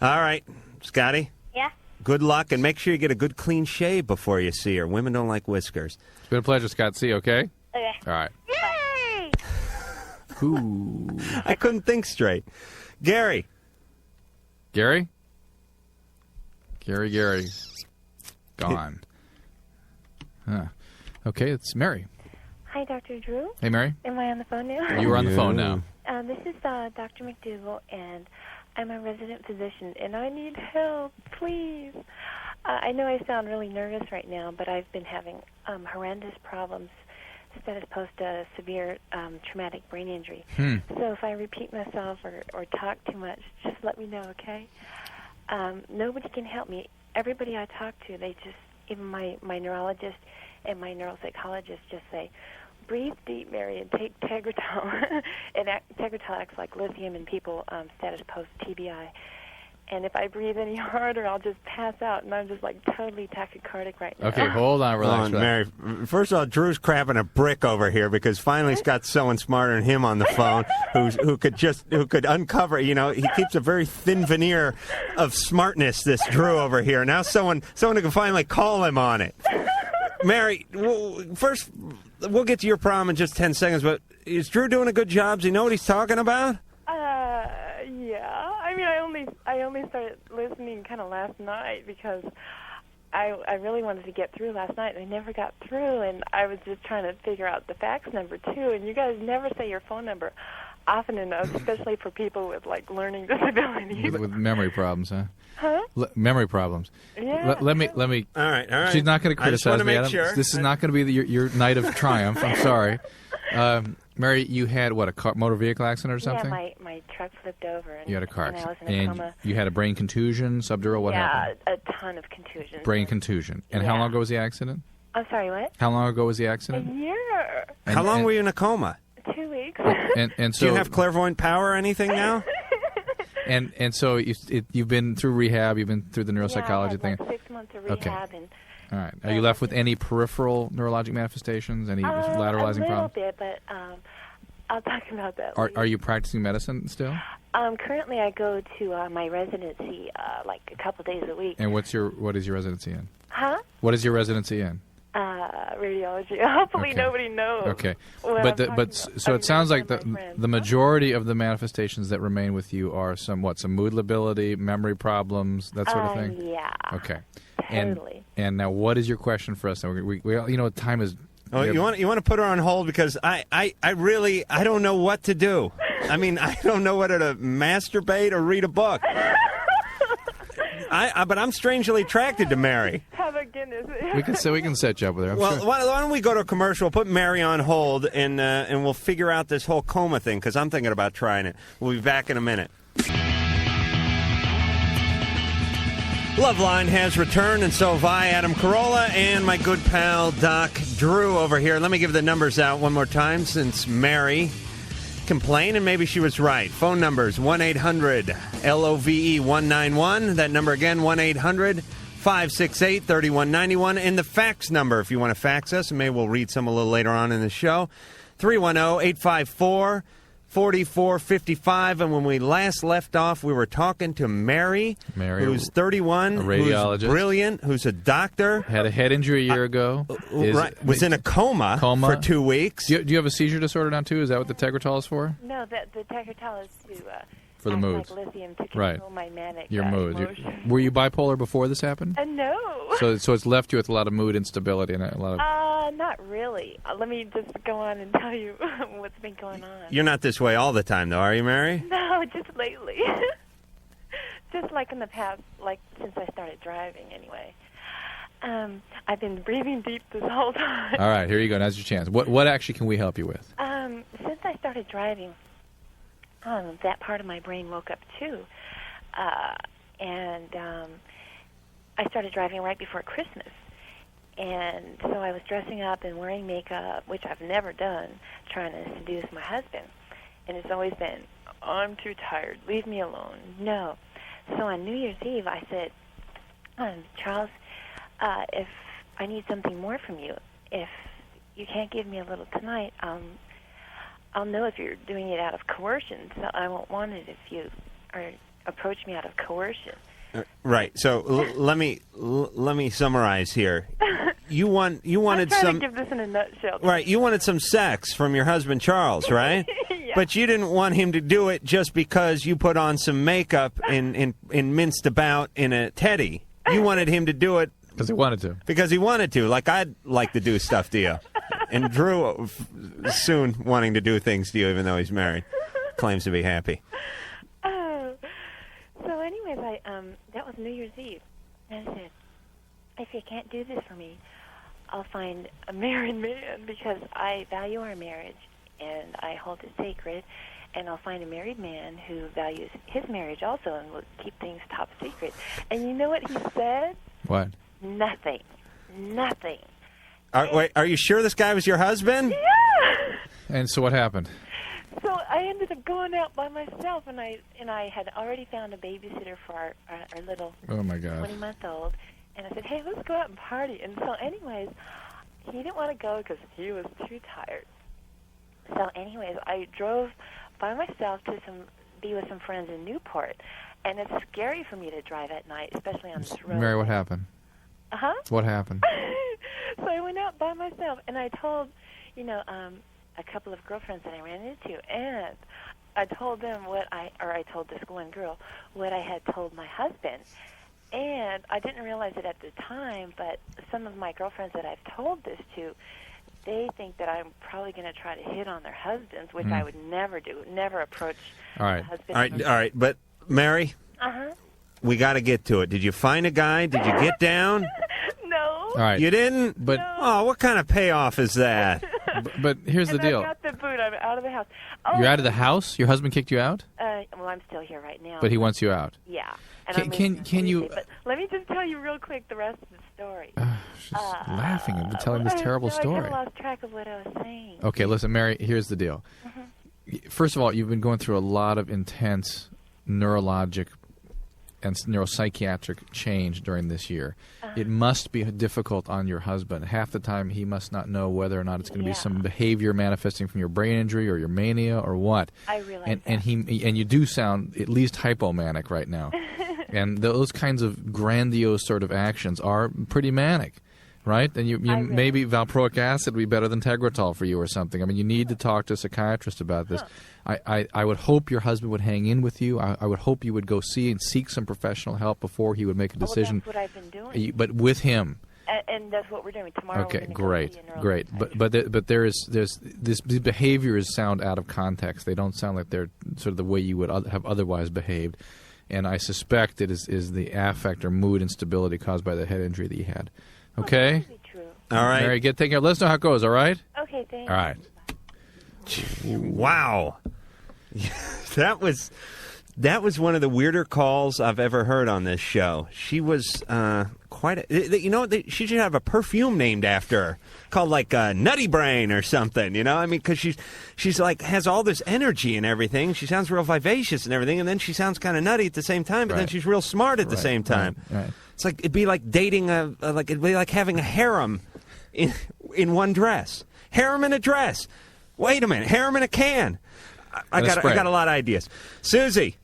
All right, Scotty? Yeah? Good luck, and make sure you get a good clean shave before you see her. Women don't like whiskers. It's been a pleasure, Scott. See you, okay? Okay. All right. Yay! Ooh. I couldn't think straight. Gary? Gary? Gary. Gone. Huh. Okay, it's Mary. Hi, Dr. Drew. Hey, Mary. Am I on the phone now? You are on the phone now. This is Dr. McDougall, and I'm a resident physician, and I need help, please. I know I sound really nervous right now, but I've been having horrendous problems status post a severe traumatic brain injury. So if I repeat myself or talk too much, just let me know, okay? Nobody can help me. Everybody I talk to, they just, even my neurologist and my neuropsychologist just say, breathe deep, Mary, and take Tegretol. And Tegretol acts like lithium in people status post TBI. And if I breathe any harder, I'll just pass out, and I'm just like totally tachycardic right now. Okay, hold on, relax. Mary. First of all, Drew's crapping a brick over here because finally he's got someone smarter than him on the phone who could uncover. You know, he keeps a very thin veneer of smartness. This Drew over here. Now someone who can finally call him on it. Mary, first we'll get to your problem in just 10 seconds. But is Drew doing a good job? Does he know what he's talking about? Yeah. I mean, I only started listening kind of last night because I really wanted to get through last night, and I never got through, and I was just trying to figure out the fax number, too, and you guys never say your phone number often enough, especially for people with, like, learning disabilities. With memory problems, huh? Huh? Memory problems. Yeah. Let me. All right. She's not going to criticize me, Adam. Sure. This is not going to be your night of triumph. I'm sorry. Mary, you had, what, a motor vehicle accident or something? Yeah, my truck flipped over. And, you had a car and I was accident. in a And coma. you had a brain contusion, subdural, what happened? Yeah, a ton of contusions. Brain contusion. And how long ago was the accident? I'm sorry, what? How long ago was the A accident? year. How long were you in a coma? 2 weeks. And so, do you have clairvoyant power or anything now? And so you've been through rehab, you've been through the neuropsychology I had thing. like 6 months of rehab. Okay. All right. Are you left with any peripheral neurologic manifestations, any lateralizing problems? A little bit, but I'll talk about that later. Are you practicing medicine still? Currently, I go to my residency like a couple days a week. And what is your residency in? Huh? What is your residency in? Radiology. Hopefully nobody knows. Okay. So it sounds like the majority of the manifestations that remain with you are some mood lability, memory problems, that sort of thing? Yeah. Okay. Totally. And now what is your question for us? We time is... Oh, you want to put her on hold because I don't know what to do. I mean, I don't know whether to masturbate or read a book. But I'm strangely attracted to Mary. Oh my goodness. We can set you up with her. Why don't we go to a commercial, put Mary on hold, and we'll figure out this whole coma thing because I'm thinking about trying it. We'll be back in a minute. Loveline has returned, and so have I, Adam Carolla, and my good pal, Doc Drew, over here. Let me give the numbers out one more time since Mary complained, and maybe she was right. Phone numbers, 1-800-LOVE-191. That number again, 1-800-568-3191. And the fax number, if you want to fax us, and maybe we'll read some a little later on in the show, 310-854 4455, and when we last left off, we were talking to Mary, who's 31, a radiologist, who's brilliant, who's a doctor. Had a head injury a year ago. Was in a coma for 2 weeks. Do you have a seizure disorder now, too? Is that what the Tegretol is for? No, the Tegretol is to for the moods. like lithium to control my manic Your moods. emotions. Were you bipolar before this happened? No. So it's left you with a lot of mood instability and a lot of... Not really. Let me just go on and tell you what's been going on. You're not this way all the time, though, are you, Mary? No, just lately. Just like in the past, like since I started driving anyway. I've been breathing deep this whole time. All right, here you go. Now's your chance. What actually can we help you with? Since I started driving, that part of my brain woke up too. And I started driving right before Christmas. And so I was dressing up and wearing makeup, which I've never done, trying to seduce my husband. And it's always been, I'm too tired, leave me alone. No. So on New Year's Eve, I said, Charles, if I need something more from you, if you can't give me a little tonight, I'll know if you're doing it out of coercion. So I won't want it if you approach me out of coercion. Right. So let me summarize here. You wanted I'm trying some. to give this in a nutshell. Right. You wanted some sex from your husband Charles, right? Yeah. But you didn't want him to do it just because you put on some makeup and minced about in a teddy. You wanted him to do it because he wanted to. Because he wanted to. Like I'd like to do stuff to you. And Drew soon wanting to do things to you, even though he's married, claims to be happy. So anyways, that was New Year's Eve. And I said, if you can't do this for me, I'll find a married man because I value our marriage and I hold it sacred. And I'll find a married man who values his marriage also and will keep things top secret. And you know what he said? What? Nothing. Nothing. Wait, are you sure this guy was your husband? Yeah. And so what happened? So I ended up going out by myself, and I had already found a babysitter for our little 20-month-old. And I said, hey, let's go out and party. And so anyways, he didn't want to go because he was too tired. So anyways, I drove by myself to be with some friends in Newport. And it's scary for me to drive at night, especially on this road. Mary, what happened? Uh-huh. What happened? So I went out by myself, and I told, a couple of girlfriends that I ran into, and I told them I told this one girl what I had told my husband. And I didn't realize it at the time, but some of my girlfriends that I've told this to, they think that I'm probably going to try to hit on their husbands, which I would never do, never approach a husband. All right. But, Mary, we got to get to it. Did you find a guy? Did you get down? No. All right. You didn't? But Oh, what kind of payoff is that? But here's the deal. I got the boot. I'm out of the house. You're out of the house? Your husband kicked you out? Well, I'm still here right now. But he wants you out. Yeah. And Can you... But let me just tell you real quick the rest of the story. She's laughing and telling this terrible story. I kind of lost track of what I was saying. Okay, listen, Mary, here's the deal. First of all, you've been going through a lot of intense neurologic and neuropsychiatric change during this year. It must be difficult on your husband. Half the time, he must not know whether or not it's going to be some behavior manifesting from your brain injury or your mania or what. I realize and that. And you do sound at least hypomanic right now. And those kinds of grandiose sort of actions are pretty manic, right? And you maybe valproic acid would be better than Tegretol for you or something. I mean, you need to talk to a psychiatrist about this. I would hope your husband would hang in with you. I would hope you would go see and seek some professional help before he would make a decision. Well, that's what I've been doing. But with him. And that's what we're doing tomorrow. Okay, great. But these behaviors sound out of context. They don't sound like they're sort of the way you would have otherwise behaved. And I suspect it is the affect or mood instability caused by the head injury that you had. Okay? That could be true. All right. Mary, take care. Let us know how it goes, all right? Okay, thanks. All right. Wow. That was one of the weirder calls I've ever heard on this show. She was quite she should have a perfume named after her called like Nutty Brain or something, I mean, because she's like has all this energy and everything. She sounds real vivacious and everything, and then she sounds kind of nutty at the same time, but then she's real smart at the same time. Right. It's like it'd be like dating it'd be like having a harem in one dress. Harem in a dress. Wait a minute, harem in a can. I got a lot of ideas. Susie,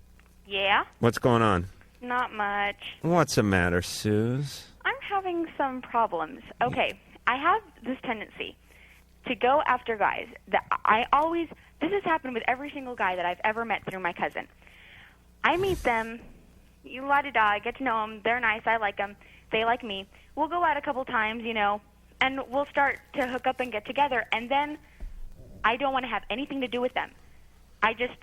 Yeah? what's going on? Not much. What's the matter, Suze? I'm having some problems. Okay, I have this tendency to go after guys that this has happened with every single guy that I've ever met through my cousin. I meet them, you la-di-da, I get to know them, they're nice, I like them, they like me. We'll go out a couple times, and we'll start to hook up and get together, and then I don't want to have anything to do with them. It's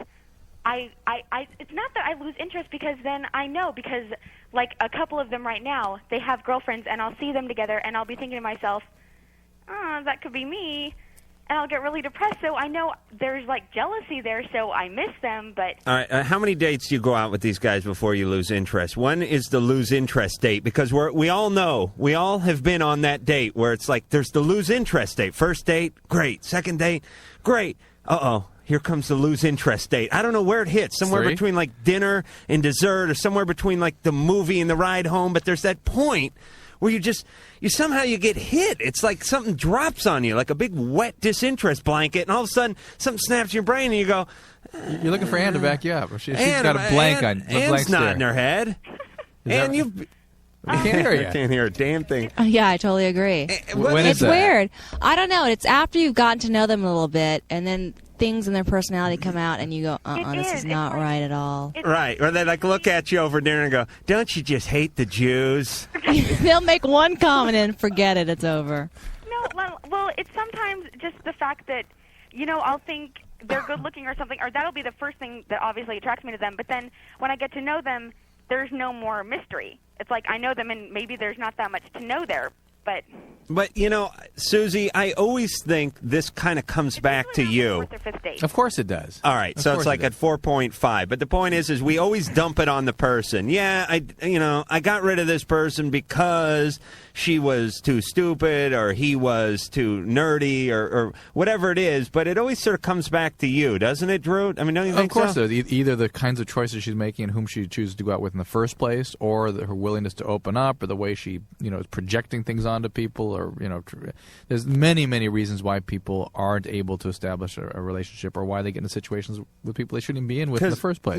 not that I lose interest, because then I know, because like a couple of them right now, they have girlfriends, and I'll see them together, and I'll be thinking to myself, oh, that could be me, and I'll get really depressed. So I know there's like jealousy there, so I miss them. But all right, how many dates do you go out with these guys before you lose interest? When is the lose interest date? Because we all know, we all have been on that date where it's like there's the lose interest date. First date, great. Second date, great. Uh-oh. Here comes the lose interest date. I don't know where it hits. Somewhere between like dinner and dessert, or somewhere between like the movie and the ride home. But there's that point where you somehow get hit. It's like something drops on you, like a big wet disinterest blanket, and all of a sudden something snaps in your brain, and you go. You're looking for Ann to back you up. She's got a blank on. Anne's nodding her head. And you. I can't hear you. I can't hear a damn thing. Yeah, I totally agree. When is it's that? weird. I don't know. It's after you've gotten to know them a little bit, and then things in their personality come out, and you go, this is not right at all. Right. Or they like look at you over dinner and go, don't you just hate the Jews? They'll make one comment and forget it. It's over. No, well, it's sometimes just the fact that, I'll think they're good looking or something, or that'll be the first thing that obviously attracts me to them. But then when I get to know them, there's no more mystery. It's like I know them, and maybe there's not that much to know there. But Susie, I always think this kind of comes back to you. Of course it does. All right, so it's like at 4.5. But the point is we always dump it on the person. Yeah, I got rid of this person because she was too stupid, or he was too nerdy, or whatever it is. But it always sort of comes back to you, doesn't it, Drew? I mean, don't you think so? Of course, either the kinds of choices she's making and whom she chooses to go out with in the first place, or her willingness to open up, or the way she is projecting things onto people, or there's many reasons why people aren't able to establish a relationship, or why they get into situations with people they shouldn't be in with in the first place.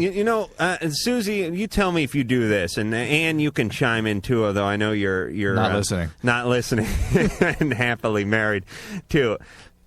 Susie, you tell me if you do this, and Ann, you can chime in too. Although I know you're not listening, and happily married too.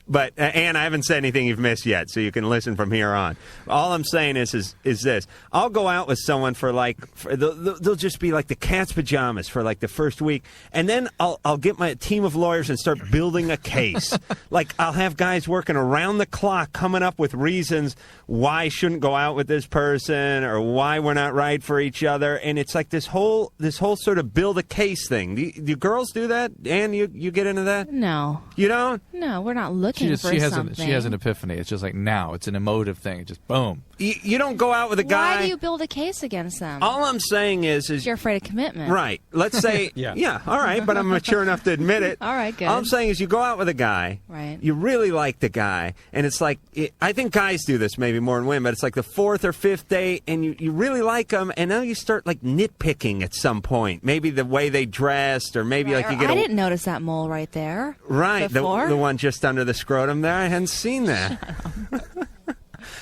But, Ann, I haven't said anything you've missed yet, so you can listen from here on. All I'm saying is this. I'll go out with someone for they'll just be like the cat's pajamas for like the first week, and then I'll get my team of lawyers and start building a case. Like, I'll have guys working around the clock coming up with reasons why I shouldn't go out with this person, or why we're not right for each other, and it's like this whole sort of build a case thing. Do girls do that? Ann, you get into that? No. You don't? No, we're not looking for something. She has an epiphany. It's just like now. It's an emotive thing. It's just boom. You don't go out with a guy. Why do you build a case against them? All I'm saying is you're afraid of commitment. Right. Let's say, yeah, all right, but I'm mature enough to admit it. All right, good. All I'm saying is you go out with a guy. Right. You really like the guy, and it's like, I think guys do this maybe more than women, but it's like the fourth or fifth date, and you really like them, and now you start like nitpicking at some point. Maybe the way they dressed, or maybe like you get I didn't notice that mole right there. Right, the before. one just under the scrotum there. I hadn't seen that.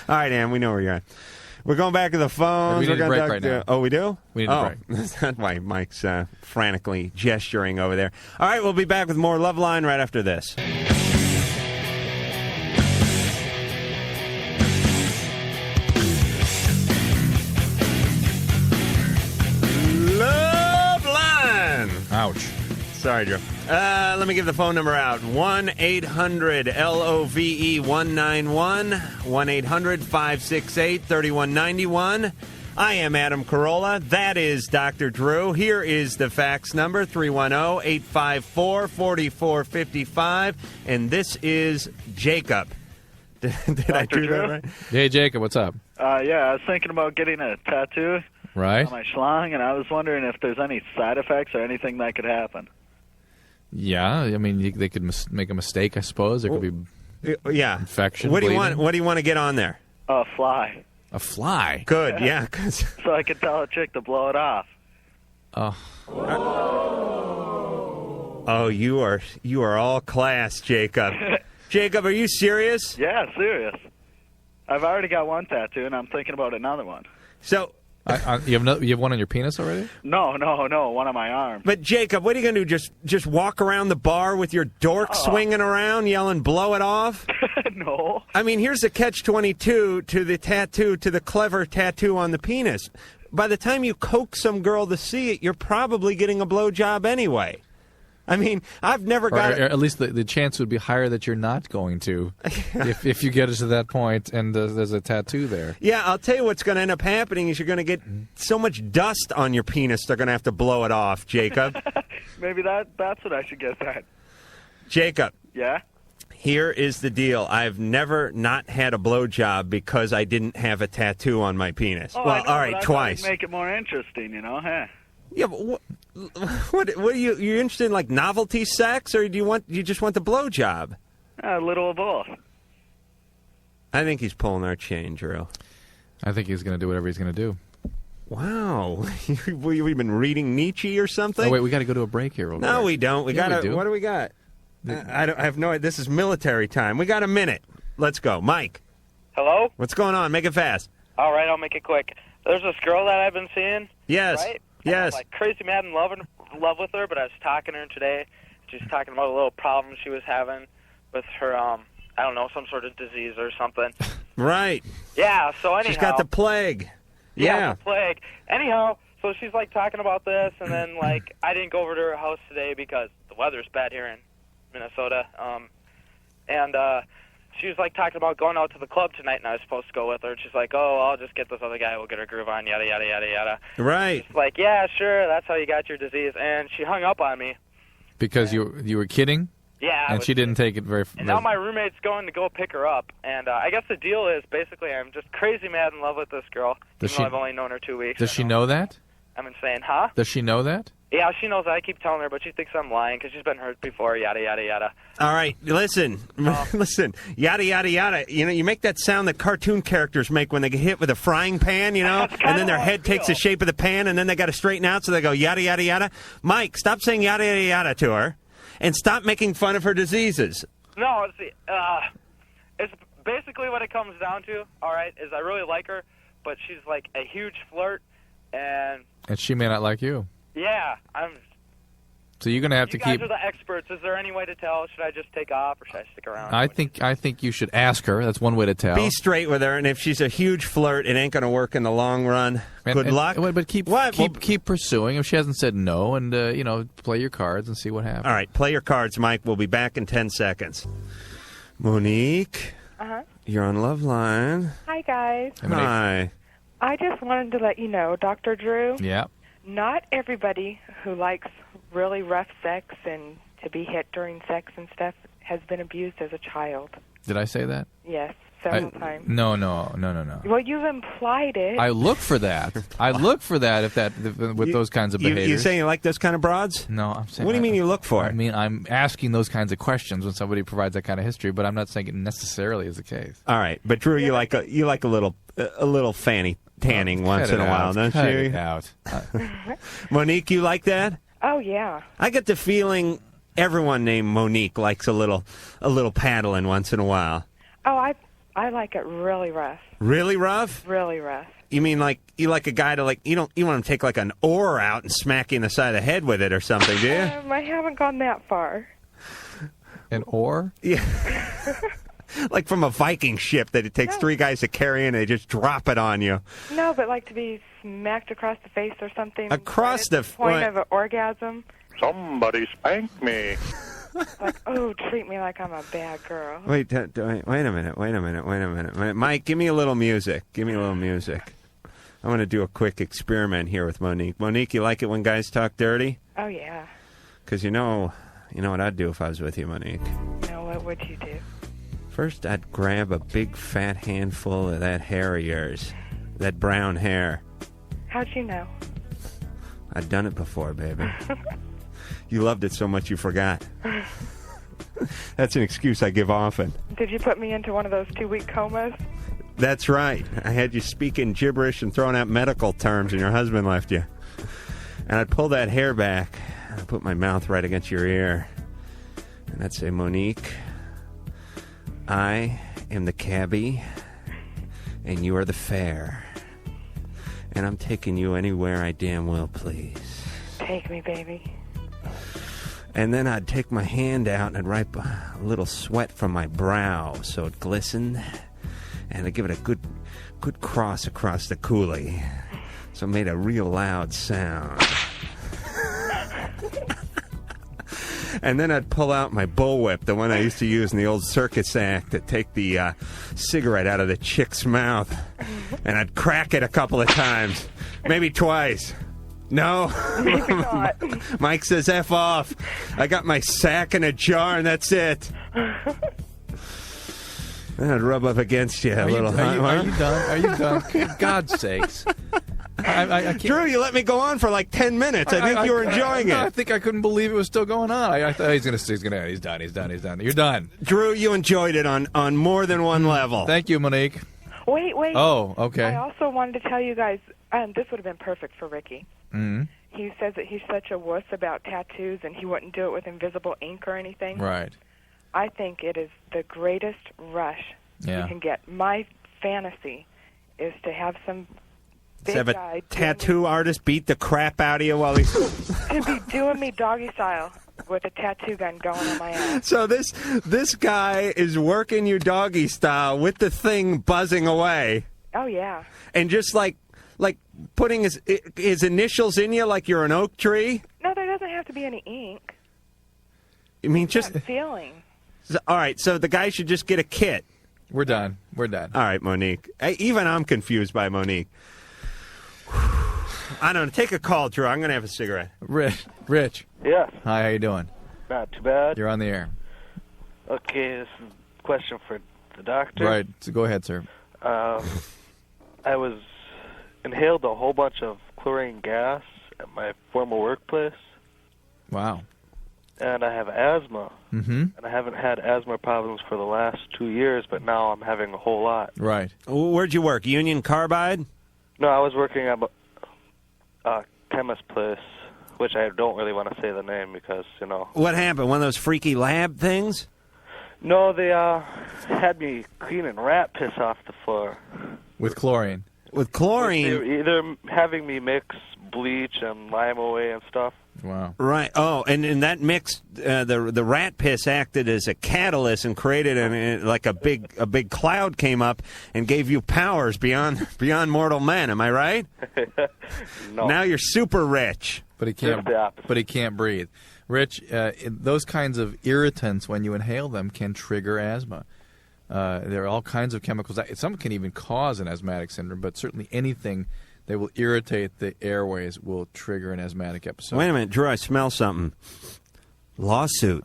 All right, Ann, we know where you're at. We're going back to the phones. We need a break right now. Oh, we do? We need a break. That's why Mike's frantically gesturing over there. All right, we'll be back with more Loveline right after this. Loveline! Ouch. Sorry, Joe. Let me give the phone number out. 1-800-LOVE-191. 1-800-568-3191. I am Adam Carolla. That is Dr. Drew. Here is the fax number, 310-854-4455. And this is Jacob. Did I do that right? Hey, Jacob, what's up? Yeah, I was thinking about getting a tattoo right on my schlong, and I was wondering if there's any side effects or anything that could happen. Yeah, I mean, they could make a mistake, I suppose. There could be infection. What do you want? What do you want to get on there? A fly. A fly? Good, yeah. So I could tell a chick to blow it off. Oh, you are all class, Jacob. Jacob, are you serious? Yeah, serious. I've already got one tattoo, and I'm thinking about another one. So you have one on your penis already? No, one on my arm. But Jacob, what are you going to do? Just walk around the bar with your dork swinging around, yelling, "Blow it off"? No. I mean, here's the catch-22 to the tattoo, to the clever tattoo on the penis. By the time you coax some girl to see it, you're probably getting a blowjob anyway. I mean, I've never got... Or at least the chance would be higher that you're not going to if you get us to that point and there's a tattoo there. Yeah, I'll tell you what's going to end up happening is you're going to get so much dust on your penis, they're going to have to blow it off, Jacob. Maybe that's what I should get at. Jacob. Yeah? Here is the deal. I've never not had a blowjob because I didn't have a tattoo on my penis. Oh, well, I know, all right, but I twice. thought it'd make it more interesting, huh? Yeah, but what are you interested in, like novelty sex, or do you just want the blowjob? A little of both. I think he's pulling our chain, Drew. I think he's going to do whatever he's going to do. Wow, we've been reading Nietzsche or something. Oh wait, we got to go to a break here. Real no, quick. we don't. We got do. What do we got? I have no idea. This is military time. We got a minute. Let's go, Mike. Hello? What's going on? Make it fast. All right, I'll make it quick. There's this girl that I've been seeing. Yes. Right? Yes. I'm like crazy mad in love with her, but I was talking to her today. She's talking about a little problem she was having with her, I don't know, some sort of disease or something. Right. Yeah, so anyhow. She's got the plague. Yeah, the plague. Anyhow, so she's like talking about this, and then like I didn't go over to her house today because the weather's bad here in Minnesota. And she was like talking about going out to the club tonight, and I was supposed to go with her. And she's like, "Oh, I'll just get this other guy. We'll get her groove on, yada yada yada yada." Right. She's like, "Yeah, sure. That's how you got your disease." And she hung up on me. Because you were kidding? Yeah. And she didn't take it very... And now my roommate's going to go pick her up. And I guess the deal is basically I'm just crazy mad in love with this girl. Even though I've only known her 2 weeks. Does she know that? I'm insane, huh? Does she know that? Yeah, she knows that. I keep telling her, but she thinks I'm lying because she's been hurt before, yada, yada, yada. All right, listen, listen, yada, yada, yada. You know, you make that sound that cartoon characters make when they get hit with a frying pan, you know, and then their head takes the shape of the pan, and then they got to straighten out, so they go yada, yada, yada. Mike, stop saying yada, yada, yada to her, and stop making fun of her diseases. No, see, it's basically what it comes down to, all right, is I really like her, but she's like a huge flirt, and she may not like you. Yeah, So you're going to have to keep... You keep... guys are the experts. Is there any way to tell? Should I just take off or should I stick around? I think you should ask her. That's one way to tell. Be straight with her, and if she's a huge flirt, it ain't going to work in the long run. Good luck. But keep pursuing. If she hasn't said no, and play your cards and see what happens. All right, play your cards, Mike. We'll be back in 10 seconds. Monique, you're on Loveline. Hi, guys. Hi. I just wanted to let you know, Dr. Drew. Yeah. Not everybody who likes really rough sex and to be hit during sex and stuff has been abused as a child. Did I say that? Yes, several times. No. Well, you've implied it. I look for that. With those kinds of behaviors. You saying you like those kind of broads? No, I'm saying. What do you mean you look for it? I mean, I'm asking those kinds of questions when somebody provides that kind of history, but I'm not saying it necessarily is the case. All right, but Drew, you like a little fanny tanning once in a while, don't you? It out. Monique, you like that? Oh yeah. I get the feeling everyone named Monique likes a little paddling once in a while. Oh, I like it really rough. Really rough? Really rough. You mean like you like a guy to you want him to take like an oar out and smack you in the side of the head with it or something, do you? I haven't gone that far. An oar? Yeah. Like from a Viking ship that it takes 3 guys to carry in and they just drop it on you. No, but like to be smacked across the face or something. Across the point of an orgasm. Somebody spank me. Like, oh, treat me like I'm a bad girl. Wait a minute. Mike, give me a little music. I want to do a quick experiment here with Monique. Monique, you like it when guys talk dirty? Oh, yeah. Because you know what I'd do if I was with you, Monique. No, what would you do? First, I'd grab a big fat handful of that hair of yours. That brown hair. How'd you know? I'd done it before, baby. You loved it so much you forgot. That's an excuse I give often. Did you put me into one of those 2-week comas? That's right. I had you speaking gibberish and throwing out medical terms, and your husband left you. And I'd pull that hair back, and I'd put my mouth right against your ear. And I'd say, Monique, I am the cabbie, and you are the fair. And I'm taking you anywhere I damn well please. Take me, baby. And then I'd take my hand out and I'd wipe a little sweat from my brow so it glistened. And I'd give it a good cross across the coolie so it made a real loud sound. And then I'd pull out my bullwhip, the one I used to use in the old circus act, to take the cigarette out of the chick's mouth. And I'd crack it a couple of times, maybe twice. No. Maybe not. Mike says, F off. I got my sack in a jar, and that's it. Then I'd rub up against you a little. Are you done? Are you done? For God's sakes. I can't. Drew, you let me go on for like 10 minutes. I think you were enjoying it. I think I couldn't believe it was still going on. I thought he's done. You're done. Drew, you enjoyed it on more than one level. Thank you, Monique. Wait. Oh, okay. I also wanted to tell you guys, this would have been perfect for Ricky. Mm-hmm. He says that he's such a wuss about tattoos and he wouldn't do it with invisible ink or anything. Right. I think it is the greatest rush you can get. My fantasy is to have some big Have guy a tattoo artist beat the crap out of you while he's to be doing me doggy style with a tattoo gun going on my ass. So this guy is working you doggy style with the thing buzzing away. Oh yeah. And just like putting his initials in you like you're an oak tree. No, there doesn't have to be any ink. I mean, just that feeling. All right, so the guy should just get a kit. We're done. All right, Monique. Even I'm confused by Monique. I don't know. Take a call, Drew. I'm going to have a cigarette. Rich. Yes. Hi, how you doing? Not too bad. You're on the air. Okay, this is a question for the doctor. Right. So go ahead, sir. I inhaled a whole bunch of chlorine gas at my former workplace. Wow. And I have asthma. Mm-hmm. And I haven't had asthma problems for the last 2 years, but now I'm having a whole lot. Right. Where'd you work? Union Carbide? No, I was working at a chemist place, which I don't really want to say the name because, What happened? One of those freaky lab things? No, they had me cleaning rat piss off the floor. With chlorine? With chlorine? They were either having me mix bleach and lime away and stuff. Wow. Right. Oh, and that mix, the rat piss acted as a catalyst and created a big cloud came up and gave you powers beyond mortal men. Am I right? No. Now you're super rich. But he can't breathe. Rich, those kinds of irritants, when you inhale them, can trigger asthma. There are all kinds of chemicals. Some can even cause an asthmatic syndrome, but certainly anything that will irritate the airways will trigger an asthmatic episode. Wait a minute, Drew, I smell something. Lawsuit.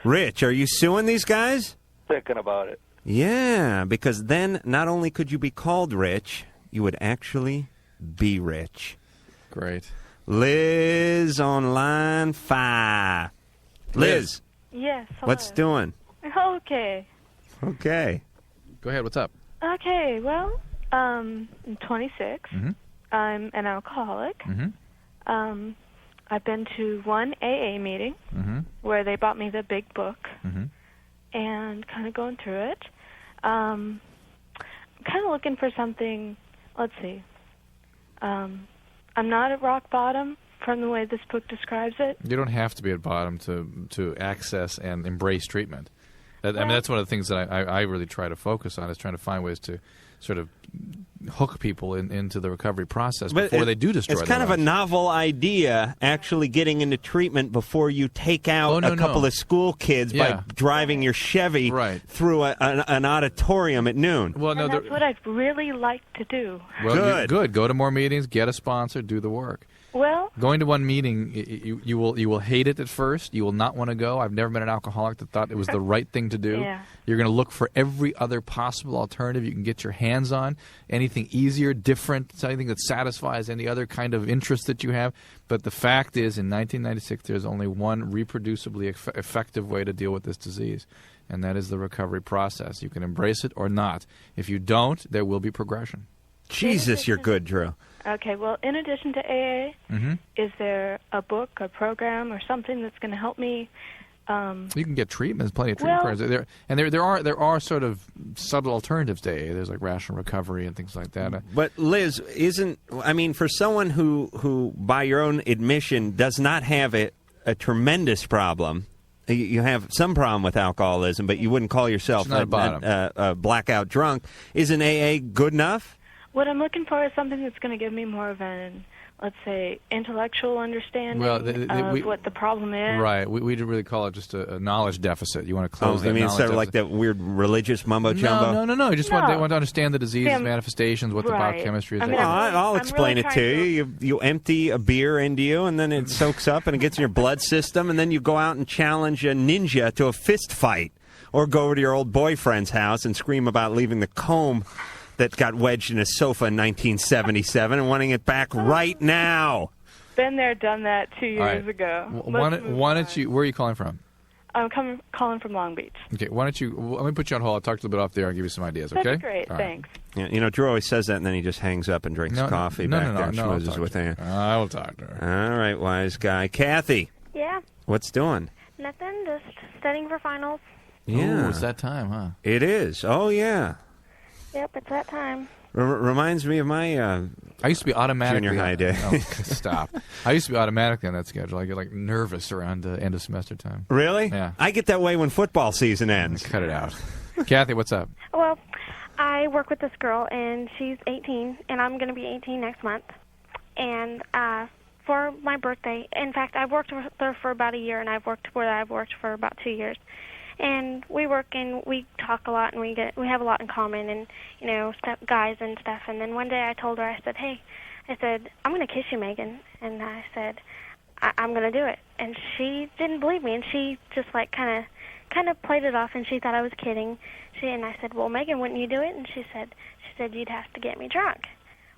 Rich, are you suing these guys? Thinking about it. Yeah, because then not only could you be called rich, you would actually be rich. Great. Liz on line 5. Liz. Yes. Hello. What's doing? Okay. Okay. Go ahead. What's up? Okay. Well, I'm 26. Mm-hmm. I'm an alcoholic. Mm-hmm. I've been to one AA meeting where they bought me the big book and kind of going through it. I'm kind of looking for something. Let's see. I'm not at rock bottom from the way this book describes it. You don't have to be at bottom to access and embrace treatment. I mean, that's one of the things that I really try to focus on, is trying to find ways to sort of hook people into the recovery process before they do destroy their It's kind of a lives. novel idea, actually getting into treatment before you take out a couple of school kids by driving your Chevy through an auditorium at noon. Well, and that's what I'd really like to do. Well, good. Go to more meetings, get a sponsor, do the work. Well, going to one meeting, you will hate it at first. You will not want to go. I've never met an alcoholic that thought it was the right thing to do. Yeah. You're going to look for every other possible alternative you can get your hands on, anything easier, different, something that satisfies any other kind of interest that you have. But the fact is, in 1996, there's only one reproducibly effective way to deal with this disease, and that is the recovery process. You can embrace it or not. If you don't, there will be progression. Jesus, you're good, Drew. okay, well, in addition to AA, is there a book, a program, or something that's going to help me You can get treatment. There's plenty of treatment programs. There are sort of subtle alternatives to AA. There's like rational recovery and things like that. But Liz, for someone who by your own admission does not have a tremendous problem, you have some problem with alcoholism, but you wouldn't call yourself a blackout drunk. Isn't AA good enough? What I'm looking for is something that's going to give me more of an, let's say, intellectual understanding of what the problem is. Right. We didn't really call it just a knowledge deficit. You want to close that you mean knowledge instead of deficit. like that weird religious mumbo-jumbo? No. They want to understand the disease manifestations, what the biochemistry is. I'll explain it to you. You empty a beer into you, and then it soaks up, and it gets in your blood system, and then you go out and challenge a ninja to a fist fight, or go over to your old boyfriend's house and scream about leaving the comb that got wedged in a sofa in 1977 and wanting it back right now. Been there, done that 2 years ago. Why don't you? Where are you calling from? I'm calling from Long Beach. Okay, why don't you? Let me put you on hold. I'll talk to you a little bit off there and give you some ideas. Okay. That's great. All Thanks. Right. Yeah, Drew always says that, and then he just hangs up and drinks coffee back there and schmoozes with you. I will talk to her. All right, wise guy. Kathy. Yeah. What's doing? Nothing. Just studying for finals. Yeah. Ooh, it's that time, huh? It is. Oh, yeah. Yep, it's that time. Reminds me of my I used to be automatically junior high day. Stop. I used to be automatically on that schedule. I get like nervous around the end of semester time. Really? Yeah. I get that way when football season ends. Cut it out. Kathy, what's up? Well, I work with this girl, and she's 18, and I'm going to be 18 next month. And for my birthday, in fact, I've worked with her for about a year, and I've worked for about 2 years. And we work and we talk a lot, and we have a lot in common, and guys and stuff. And then one day I told her, I said, I'm going to kiss you, Megan. And I said, I'm going to do it. And she didn't believe me, and she just like kind of played it off, and she thought I was kidding. And I said, well, Megan, wouldn't you do it? And she said you'd have to get me drunk.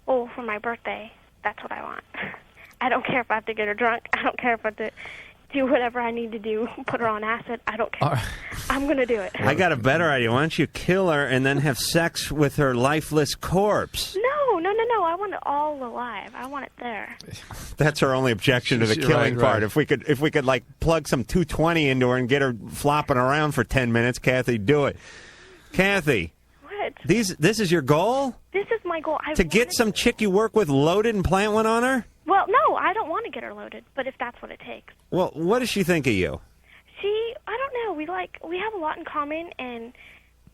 Oh, for my birthday, that's what I want. I don't care if I have to get her drunk. I don't care if I have to do whatever I need to do, put her on acid. I don't care. I'm going to do it. I got a better idea. Why don't you kill her and then have sex with her lifeless corpse? No. I want it all alive. I want it there. That's her only objection to the killing part. Right. If we could like plug some 220 into her and get her flopping around for 10 minutes, Kathy, do it. Kathy. What? This is your goal? This is my goal. To get some chick you work with loaded and plant one on her? Well, no, I don't want to get her loaded, but if that's what it takes. Well, what does she think of you? I don't know. We have a lot in common, and,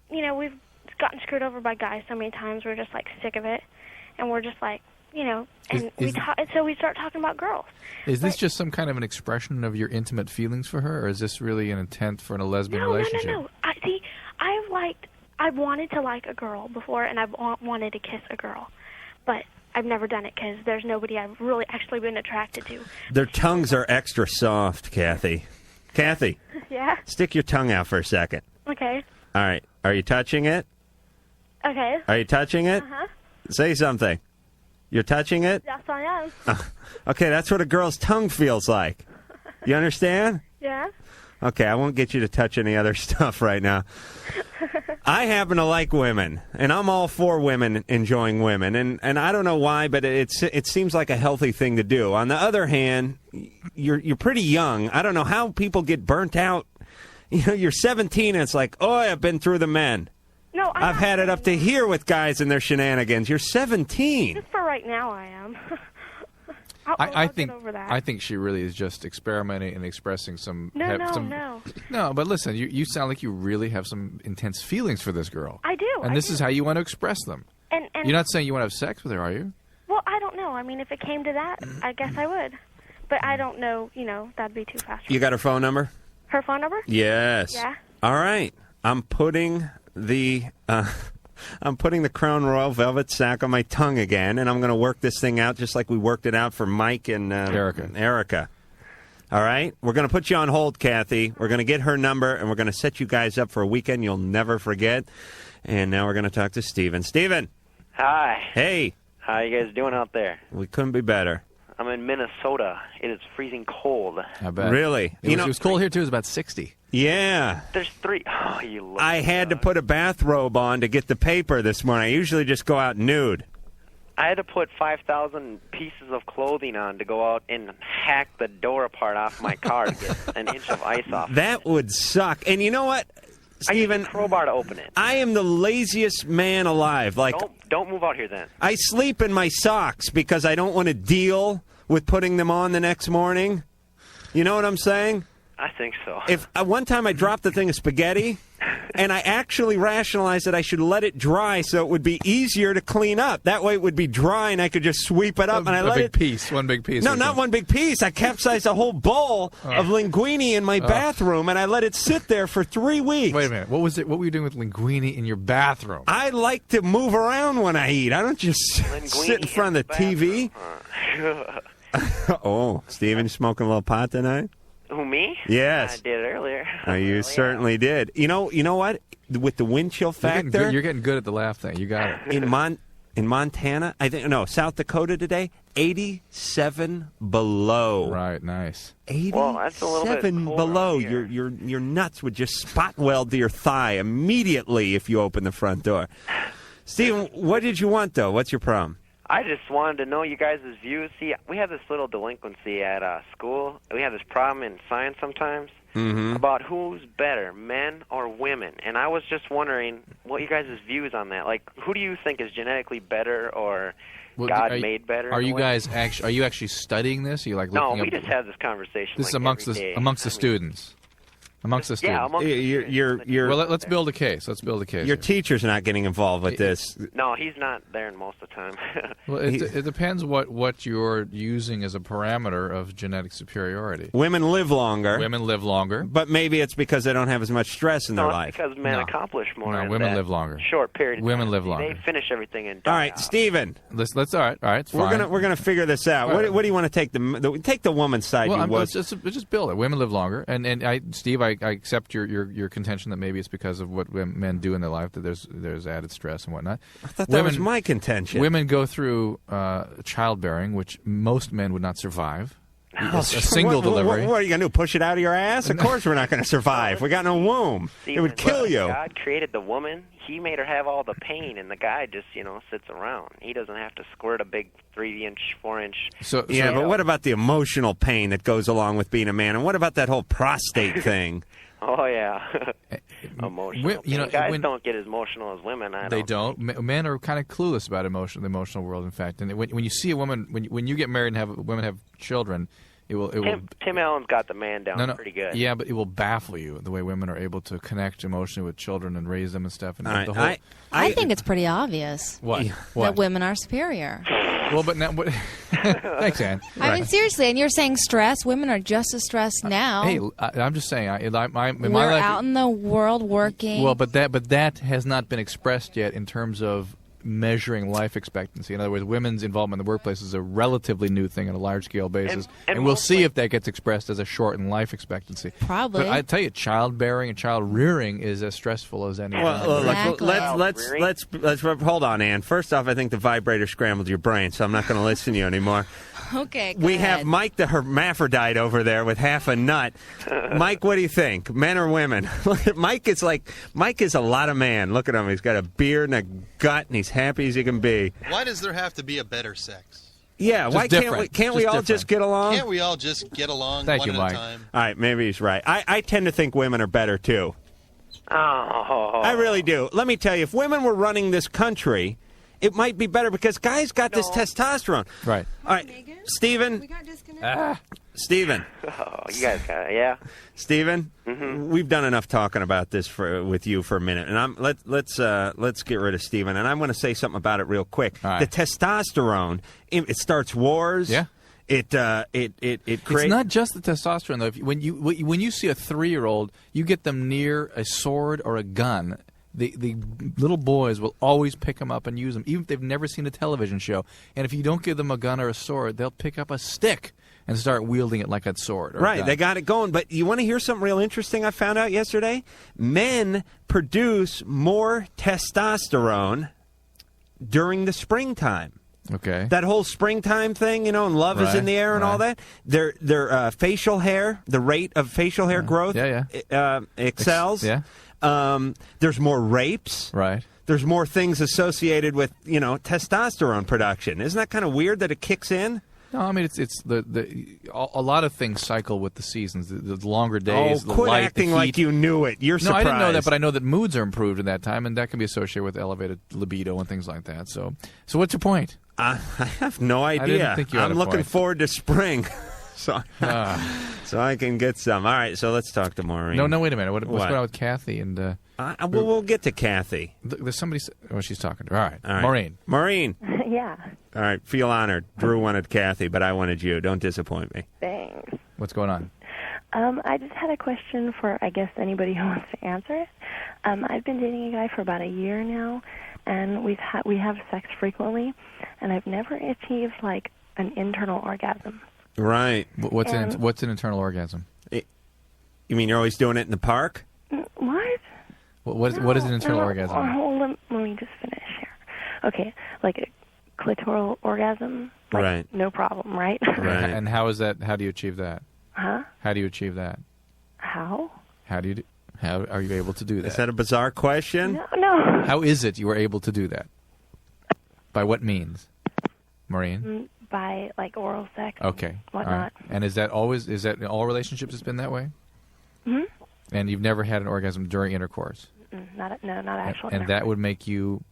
we've gotten screwed over by guys so many times. We're just, like, sick of it, and we're just, like, and so we start talking about girls. Is this just some kind of an expression of your intimate feelings for her, or is this really an intent for a lesbian relationship? No. I've wanted to like a girl before, and I've wanted to kiss a girl, but I've never done it because there's nobody I've really actually been attracted to. Their tongues are extra soft, Kathy. Kathy. Yeah? Stick your tongue out for a second. Okay. All right. Are you touching it? Okay. Are you touching it? Uh-huh. Say something. You're touching it? Yes, I am. Okay, that's what a girl's tongue feels like. You understand? Yeah. Okay, I won't get you to touch any other stuff right now. I happen to like women, and I'm all for women enjoying women, and I don't know why, but it seems like a healthy thing to do. On the other hand, you're pretty young. I don't know how people get burnt out. You're 17, and it's like, oh, I've been through the men. No, I've had it up to here with guys and their shenanigans. You're 17. Just for right now, I am. I get over that. I think she really is just experimenting and expressing some. No. No, but listen, you sound like you really have some intense feelings for this girl. I do. And this is how you want to express them. And you're not saying you want to have sex with her, are you? Well, I don't know. I mean, if it came to that, I guess I would. But I don't know. That'd be too fast. You got her phone number? Her phone number? Yes. Yeah. All right. I'm putting the Crown Royal velvet sack on my tongue again, and I'm going to work this thing out just like we worked it out for Mike and Erica. All right? We're going to put you on hold, Kathy. We're going to get her number, and we're going to set you guys up for a weekend you'll never forget. And now we're going to talk to Steven. Steven! Hi. Hey. How you guys doing out there? We couldn't be better. I'm in Minnesota. It is freezing cold. I bet. Really? It was cold here, too. It was about 60. Yeah. There's 3. Oh, you love I had to put a bathrobe on to get the paper this morning. I usually just go out nude. I had to put 5,000 pieces of clothing on to go out and hack the door apart off my car to get an inch of ice off. That would suck. And you know what, Stephen? I use a crowbar to open it. I am the laziest man alive. Like, don't move out here then. I sleep in my socks because I don't want to deal with putting them on the next morning. You know what I'm saying? I think so. If one time I dropped the thing of spaghetti, and I actually rationalized that I should let it dry so it would be easier to clean up. That way it would be dry and I could just sweep it up. And I let it. One big piece. No, not one big piece. I capsized a whole bowl of linguine in my bathroom, and I let it sit there for 3 weeks. Wait a minute. What was it? What were you doing with linguine in your bathroom? I like to move around when I eat. I don't just sit in front of the TV. Oh, Steven, you smoking a little pot tonight? Who, me? Yes. I did earlier. You certainly did. You know what? With the wind chill factor, you're getting good at the laugh thing. You got it. In Montana, South Dakota today, 87 below. Right, nice. 87 well, that's a little bit below. Your nuts would just spot weld to your thigh immediately if you open the front door. Steven, what did you want though? What's your problem? I just wanted to know you guys' views. See, we have this little delinquency at school. We have this problem in science sometimes about who's better, men or women. And I was just wondering what you guys' views on that. Like, who do you think is genetically better or God made better? Are you guys actually studying this? Are you like no, looking we up? just have this conversation. This is amongst the students. Amongst the students. Yeah, well, let's build a case. Your teacher's not getting involved with this. No, he's not there most of the time. Well, it depends what you're using as a parameter of genetic superiority. Women live longer. Women live longer. But maybe it's because they don't have as much stress in their life. Because men accomplish more. No, in women that live longer. Short period of women time. live longer. They finish everything in. All right, Stephen. Let's all right. It's fine. We're gonna figure this out. What do you want to take take the woman's side? Well, let's just build it. Women live longer, and Steve, I accept your contention that maybe it's because of what men do in their life that there's added stress and whatnot. I thought that was my contention. Women go through childbearing, which most men would not survive. A single delivery. What are you going to do, push it out of your ass? Of course we're not going to survive. We got no womb. See, it would kill you. God created the woman. He made her have all the pain, and the guy just, sits around. He doesn't have to squirt a big 3-inch, 4-inch. Yeah, but what about the emotional pain that goes along with being a man? And what about that whole prostate thing? Oh, yeah. Emotional. Guys don't get as emotional as women. They don't. Men are kind of clueless about the emotional world, in fact. And when you see a woman, when you get married and women have children, it will. Tim Allen's got the man down pretty good. Yeah, but it will baffle you the way women are able to connect emotionally with children and raise them and stuff. And I think it's pretty obvious. What? That women are superior. Well, but now, thanks, Ann. I mean, seriously, and you're saying stress. Women are just as stressed now. Hey, I'm just saying. In my We're life, out in the world working. Well, but that has not been expressed yet in terms of measuring life expectancy. In other words, women's involvement in the workplace is a relatively new thing on a large-scale basis, and we'll see if that gets expressed as a shortened life expectancy. Probably. But I tell you, childbearing and child rearing is as stressful as any. Well, let's hold on, Ann. First off, I think the vibrator scrambled your brain, so I'm not going to listen to you anymore. Okay, we have Mike the hermaphrodite over there with half a nut. Mike, what do you think? Men or women? Mike is a lot of man. Look at him. He's got a beard and a gut, and he's happy as he can be. Why does there have to be a better sex? Yeah, why can't we all just get along? Can't we all just get along Thank you, at Mike. a time? All right, maybe he's right. I tend to think women are better, too. Oh. I really do. Let me tell you, if women were running this country, it might be better because guys got this testosterone. Right. All right, Steven. We got disconnected. Steven. Oh, you guys got it, yeah. Steven, we've done enough talking about this with you for a minute, and let's get rid of Steven, and I'm going to say something about it real quick. Right. The testosterone, it starts wars. Yeah. It creates. It's not just the testosterone though. When you see a 3-year-old, you get them near a sword or a gun. The little boys will always pick them up and use them, even if they've never seen a television show. And if you don't give them a gun or a sword, they'll pick up a stick and start wielding it like a sword. Or Right, they got it going. But you want to hear something real interesting I found out yesterday? Men produce more testosterone during the springtime. Okay. That whole springtime thing, and love is in the air and all that. Their facial hair, the rate of facial hair growth excels. Yeah. There's more rapes. Right. there's more things associated with, testosterone production. Isn't that kind of weird that it kicks in? No, I mean it's a lot of things cycle with the seasons. The longer days, the quit light, acting the heat. like you knew it. You're no, surprised. I didn't know that, but I know that moods are improved in that time, and that can be associated with elevated libido and things like that. So what's your point? I have no idea. I didn't think you had I'm a looking point. forward to spring, so I can get some. All right, so let's talk to Maureen. No, wait a minute. What's going on with Kathy and? We'll get to Kathy. There's somebody. Oh, she's talking to her. All right. Maureen. Yeah. All right, feel honored. Drew wanted Kathy, but I wanted you. Don't disappoint me. Thanks. What's going on? I just had a question for, I guess, anybody who wants to answer it. I've been dating a guy for about a year now, and we have sex frequently, and I've never achieved like an internal orgasm. Right. What's an internal orgasm? You mean you're always doing it in the park? What? What is an internal orgasm? Let me just finish here. Okay, like a clitoral orgasm. Like, right. No problem, right? Right. And how is that? How do you achieve that? Huh? How do you achieve that? How? How are you able to do that? Is that a bizarre question? No. How is it you are able to do that? By what means, Maureen? By like oral sex. Okay. Whatnot. All right. And is that in all relationships? It's been that way. Hmm. And you've never had an orgasm during intercourse. Not actually. And that would make you.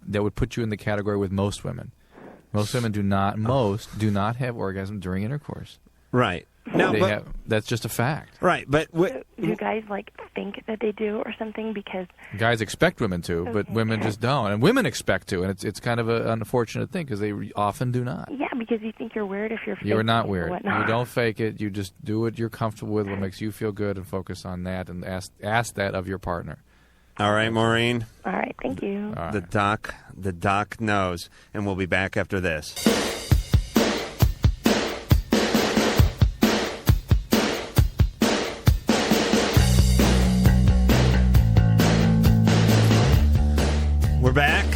That would put you in the category with most women. Most women do not have orgasm during intercourse. Right. No, that's just a fact. Right, but do guys like think that they do or something? Because guys expect women to, but women just don't, and women expect to, and it's kind of an unfortunate thing because they often do not. Yeah, because you think you're weird if you're. You're not weird. Or whatnot. You don't fake it. You just do what you're comfortable with, what makes you feel good, and focus on that, and ask that of your partner. All right, Maureen. All right, thank you. All right. The doc knows, and we'll be back after this. We're back.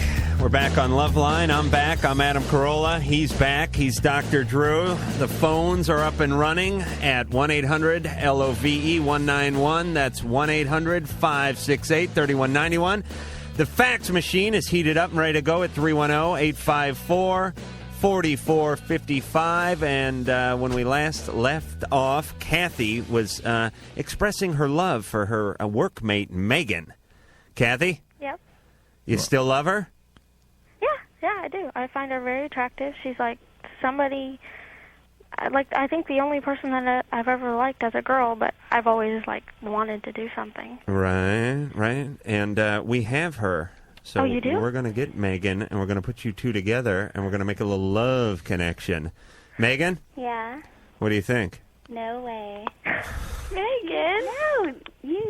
We're back on Loveline. I'm back. I'm Adam Carolla. He's back. He's Dr. Drew. The phones are up and running at 1-800-LOVE-191. That's 1-800-568-3191. The fax machine is heated up and ready to go at 310-854-4455. And when we last left off, Kathy was expressing her love for her workmate, Megan. Kathy? Yep. You still love her? Yeah, I do. I find her very attractive. She's like somebody, I think the only person that I've ever liked as a girl, but I've always wanted to do something. Right. And we have her. So oh, you do? We're going to get Megan, and we're going to put you two together, and we're going to make a little love connection. Megan? Yeah. What do you think? No way. Megan?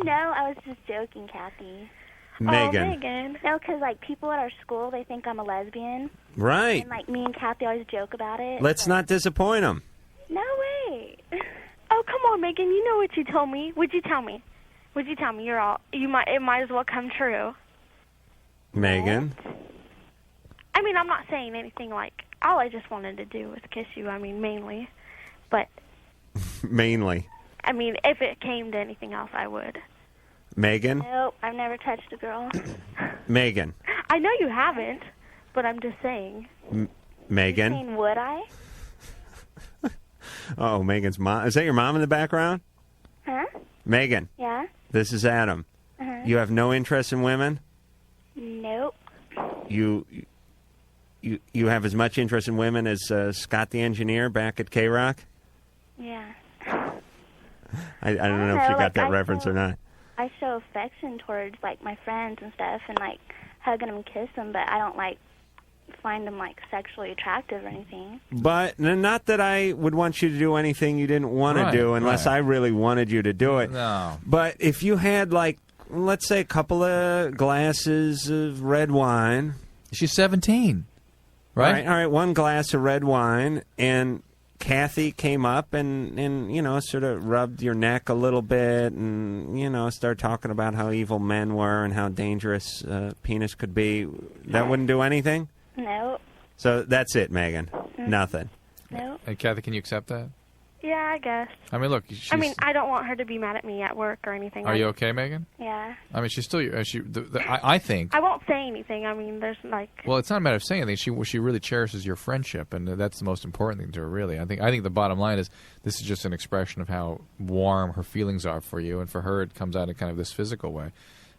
No, I was just joking, Kathy. Megan. Oh, Megan. No, because people at our school, they think I'm a lesbian. Right. And me and Kathy always joke about it. Let's not disappoint them. No way. Oh, come on, Megan. You know what you told me. Would you tell me? It might as well come true. Megan? I mean, I'm not saying anything all I just wanted to do was kiss you. I mean, mainly. But, Mainly. I mean, if it came to anything else, I would. Megan? Nope, I've never touched a girl. Megan. I know you haven't, but I'm just saying. Megan? You're saying, would I? Oh, Megan's mom. Is that your mom in the background? Huh? Megan. Yeah? This is Adam. Uh-huh. You have no interest in women? Nope. You have as much interest in women as Scott the engineer back at K-Rock? Yeah. I don't know if you got that reference or not. I show affection towards my friends and stuff, and hug them and kiss them, but I don't find them sexually attractive or anything. But not that I would want you to do anything you didn't want to do unless I really wanted you to do it. No. But if you had let's say a couple of glasses of red wine. She's 17, right? All right, one glass of red wine, and Kathy came up and sort of rubbed your neck a little bit and, started talking about how evil men were and how dangerous penis could be. That wouldn't do anything? Nope. So that's it, Megan. Nothing. Nope. Hey, Kathy, can you accept that? Yeah, I guess. I mean, look. I mean, I don't want her to be mad at me at work or anything. Are you okay, Megan? Yeah. I mean, she's still. I think. I won't say anything. I mean, there's like. Well, it's not a matter of saying anything. She really cherishes your friendship, and that's the most important thing to her. Really, I think the bottom line is this is just an expression of how warm her feelings are for you, and for her it comes out in kind of this physical way.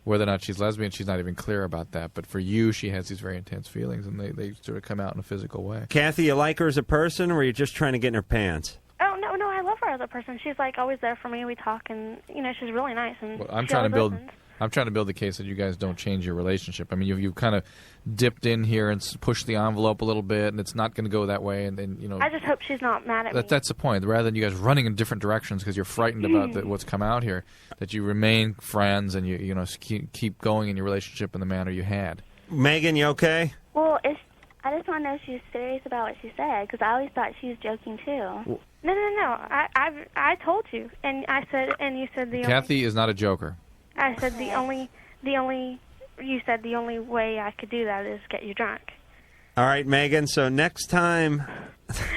Whether or not she's lesbian, she's not even clear about that. But for you, she has these very intense feelings, and they sort of come out in a physical way. Kathy, you like her as a person, or are you just trying to get in her pants? Oh no, I love her as a person. She's like always there for me. We talk, and she's really nice. And Well, she always listens. I'm trying to build the case that you guys don't change your relationship. I mean, you've kind of dipped in here and pushed the envelope a little bit, and it's not going to go that way. And I just hope she's not mad at me. that's the point. Rather than you guys running in different directions because you're frightened about what's come out here, that you remain friends and you keep going in your relationship in the manner you had. Megan, you okay? Well, I just want to know if she's serious about what she said, because I always thought she was joking too. No. I told you, and I said, and you said Kathy is not a joker. I said the only. You said the only way I could do that is get you drunk. All right, Megan. So next time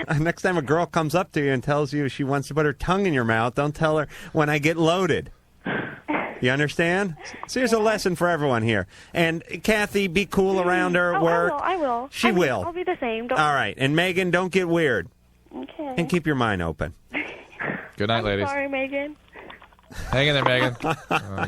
a girl comes up to you and tells you she wants to put her tongue in your mouth, don't tell her when I get loaded. You understand? So here's a lesson for everyone here. And Kathy, be cool around her at work. I will. She will. I'll be the same. All right. And Megan, don't get weird. Okay. And keep your mind open. Good night, ladies. Sorry, Megan. Hang in there, Megan.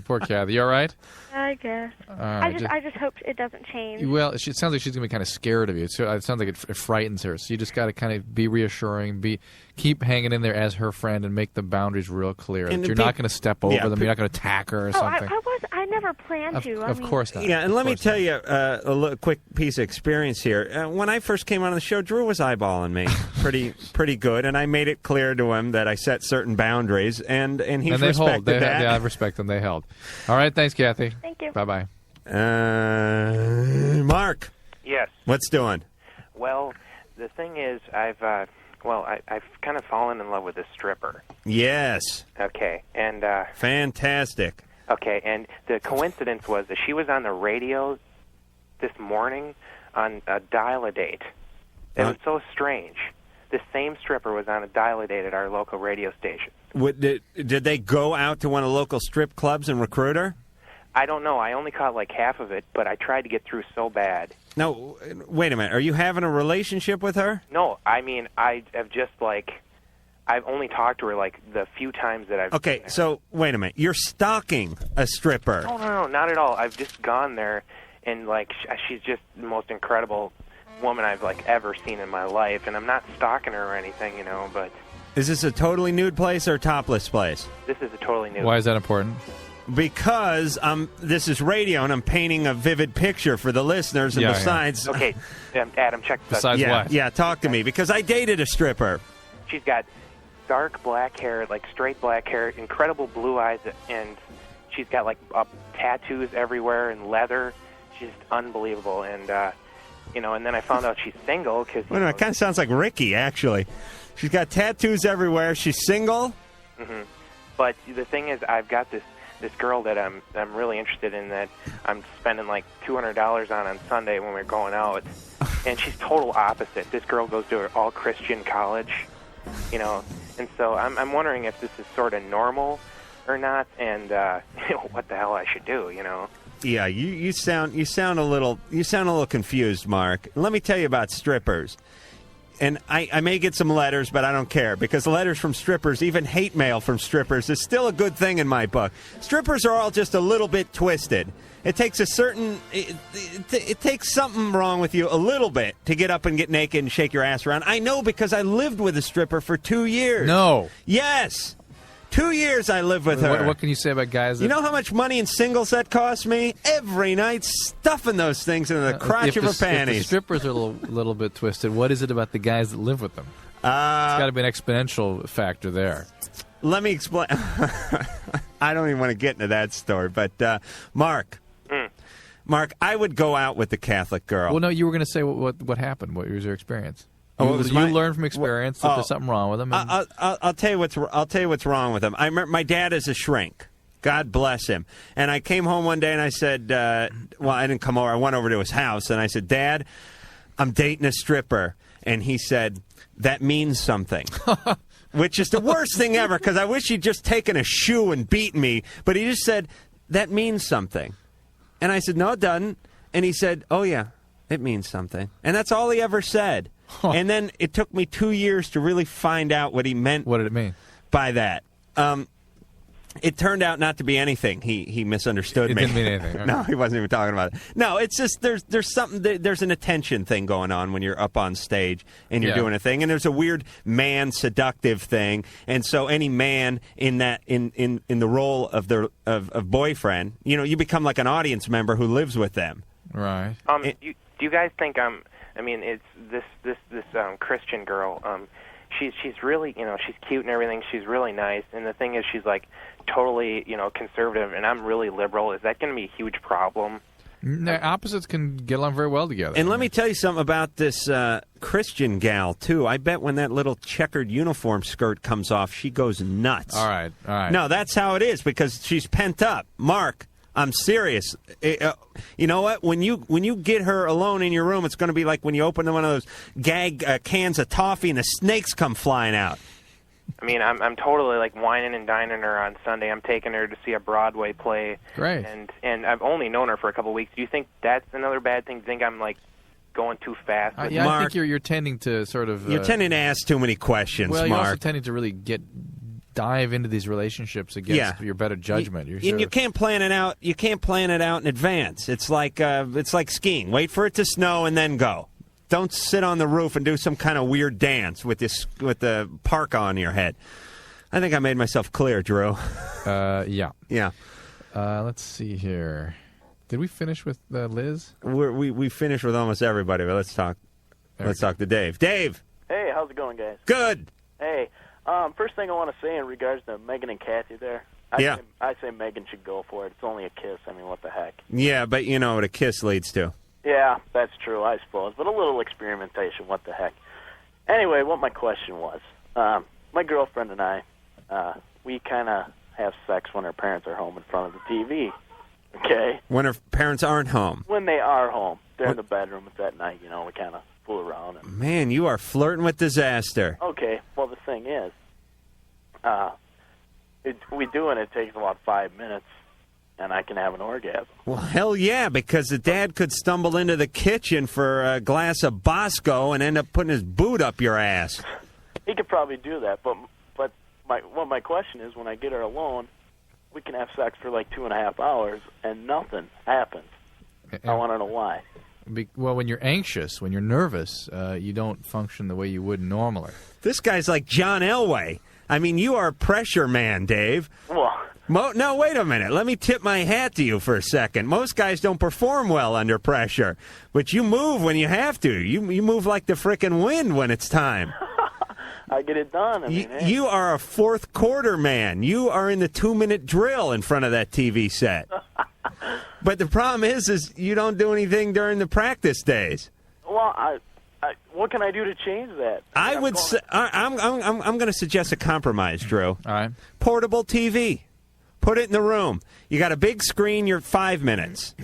Poor Kathy. You all right? I guess. Right, I just hope it doesn't change. Well, it sounds like she's going to be kind of scared of you. It sounds like it frightens her. So you just got to kind of be reassuring, keep hanging in there as her friend, and make the boundaries real clear. And you're not going to step over them. You're not going to attack her or something. I never planned to. Of course not. Yeah, and let me tell you a quick piece of experience here. When I first came on the show, Drew was eyeballing me pretty good, and I made it clear to him that I set certain boundaries, and he's respected that. I respect them. They held. All right, thanks, Kathy. Thank you. Bye-bye. Mark. Yes. What's doing? Well, the thing is, I've kind of fallen in love with a stripper. Yes. Okay, and fantastic. Okay, and the coincidence was that she was on the radio this morning on a dial-a-date. It was so strange. The same stripper was on a dial-a-date at our local radio station. Did they go out to one of the local strip clubs and recruit her? I don't know. I only caught like half of it, but I tried to get through so bad. No, wait a minute. Are you having a relationship with her? No, I mean, I have just I've only talked to her like the few times that I've... Okay, so wait a minute. You're stalking a stripper. No, not at all. I've just gone there, and she's just the most incredible woman I've ever seen in my life, and I'm not stalking her or anything, but... Is this a totally nude place or a topless place? This is a totally nude Why is that important? Because this is radio, and I'm painting a vivid picture for the listeners, and besides... Yeah. Okay, Adam, check this out. Besides what? Yeah, talk to me, because I dated a stripper. She's got dark black hair, straight black hair, incredible blue eyes, and she's got tattoos everywhere and leather. She's unbelievable, and and then I found out she's single because. Wait a minute, it kind of sounds like Ricky, actually. She's got tattoos everywhere. She's single. Mm-hmm. But the thing is, I've got this girl that I'm really interested in that I'm spending $200 on Sunday when we're going out, and she's total opposite. This girl goes to an all-Christian college, and so I'm wondering if this is sort of normal or not, and what the hell I should do, Yeah, you sound a little confused, Mark. Let me tell you about strippers. And I may get some letters, but I don't care, because letters from strippers, even hate mail from strippers, is still a good thing in my book. Strippers are all just a little bit twisted. It takes it takes something wrong with you a little bit to get up and get naked and shake your ass around. I know, because I lived with a stripper for 2 years. No. Yes. 2 years I lived with her. What can you say about guys that... You know how much money in singles that cost me? Every night, stuffing those things into the crotch of her panties. If the strippers are a little bit twisted, what is it about the guys that live with them? It's got to be an exponential factor there. Let me explain. I don't even want to get into that story, but Mark, I would go out with the Catholic girl. Well, no, you were going to say what happened. What was your experience? You learned from experience that there's something wrong with them. I'll tell you what's wrong with them. I remember my dad is a shrink. God bless him. And I came home one day and I said, I didn't come over. I went over to his house and I said, Dad, I'm dating a stripper. And he said, that means something. which is the worst thing ever because I wish he'd just taken a shoe and beaten me. But he just said, that means something. And I said, no, it doesn't. And he said, oh, yeah, it means something. And that's all he ever said. And then it took me 2 years to really find out what he meant. What did it mean? By that. It turned out not to be anything. He misunderstood me. It didn't mean anything. Okay. No, he wasn't even talking about it. No, it's just there's something. There's an attention thing going on when you're up on stage and you're doing a thing, and there's a weird man seductive thing, and so any man in that in the role of of boyfriend, you become like an audience member who lives with them. Right. Do you guys think I mean, it's this Christian girl. She's really, she's cute and everything. She's really nice, and the thing is, she's like totally, conservative, and I'm really liberal. Is that going to be a huge problem? The opposites can get along very well together. And let me tell you something about this Christian gal, too. I bet when that little checkered uniform skirt comes off, she goes nuts. All right. No, that's how it is, because she's pent up. Mark, I'm serious. You know what? When you get her alone in your room, it's going to be like when you open one of those gag cans of toffee and the snakes come flying out. I mean, I'm totally like whining and dining her on Sunday. I'm taking her to see a Broadway play. Great. And I've only known her for a couple of weeks. Do you think that's another bad thing? Do you think I'm like going too fast? Yeah, Mark, I think you're tending to sort of. You're tending to ask too many questions, well, you're Mark. also tending to really dive into these relationships against your better judgment. You can't plan it out. You can't plan it out in advance. It's like skiing. Wait for it to snow and then go. Don't sit on the roof and do some kind of weird dance with the parka on your head. I think I made myself clear, Drew. Yeah. Yeah. Let's see here. Did we finish with Liz? We finished with almost everybody, but let's talk. Let's talk to Dave. Dave. Hey, how's it going, guys? Good. Hey, first thing I want to say in regards to Megan and Kathy there. I say Megan should go for it. It's only a kiss. I mean, what the heck? Yeah, but you know what a kiss leads to. Yeah, that's true, I suppose. But a little experimentation, what the heck? Anyway, what my question was, my girlfriend and I, we kind of have sex when our parents are home in front of the TV, okay? When her parents aren't home? When they are home. They're in the bedroom. It's at night, we kind of fool around. Man, you are flirting with disaster. Okay, well, the thing is, we do, and it takes about 5 minutes. And I can have an orgasm. Well, hell yeah, because the dad could stumble into the kitchen for a glass of Bosco and end up putting his boot up your ass. He could probably do that, but my question is, when I get her alone, we can have sex for like 2.5 hours, and nothing happens. I want to know why. Well, when you're anxious, when you're nervous, you don't function the way you would normally. This guy's like John Elway. I mean, you are a pressure man, Dave. Well... No, wait a minute. Let me tip my hat to you for a second. Most guys don't perform well under pressure, but you move when you have to. You move like the frickin' wind when it's time. I get it done. You are a fourth quarter man. You are in the 2-minute drill in front of that TV set. But the problem is you don't do anything during the practice days. Well, what can I do to change that? I'm going to suggest a compromise, Drew. All right. Portable TV. Put it in the room. You got a big screen, you're at 5 minutes.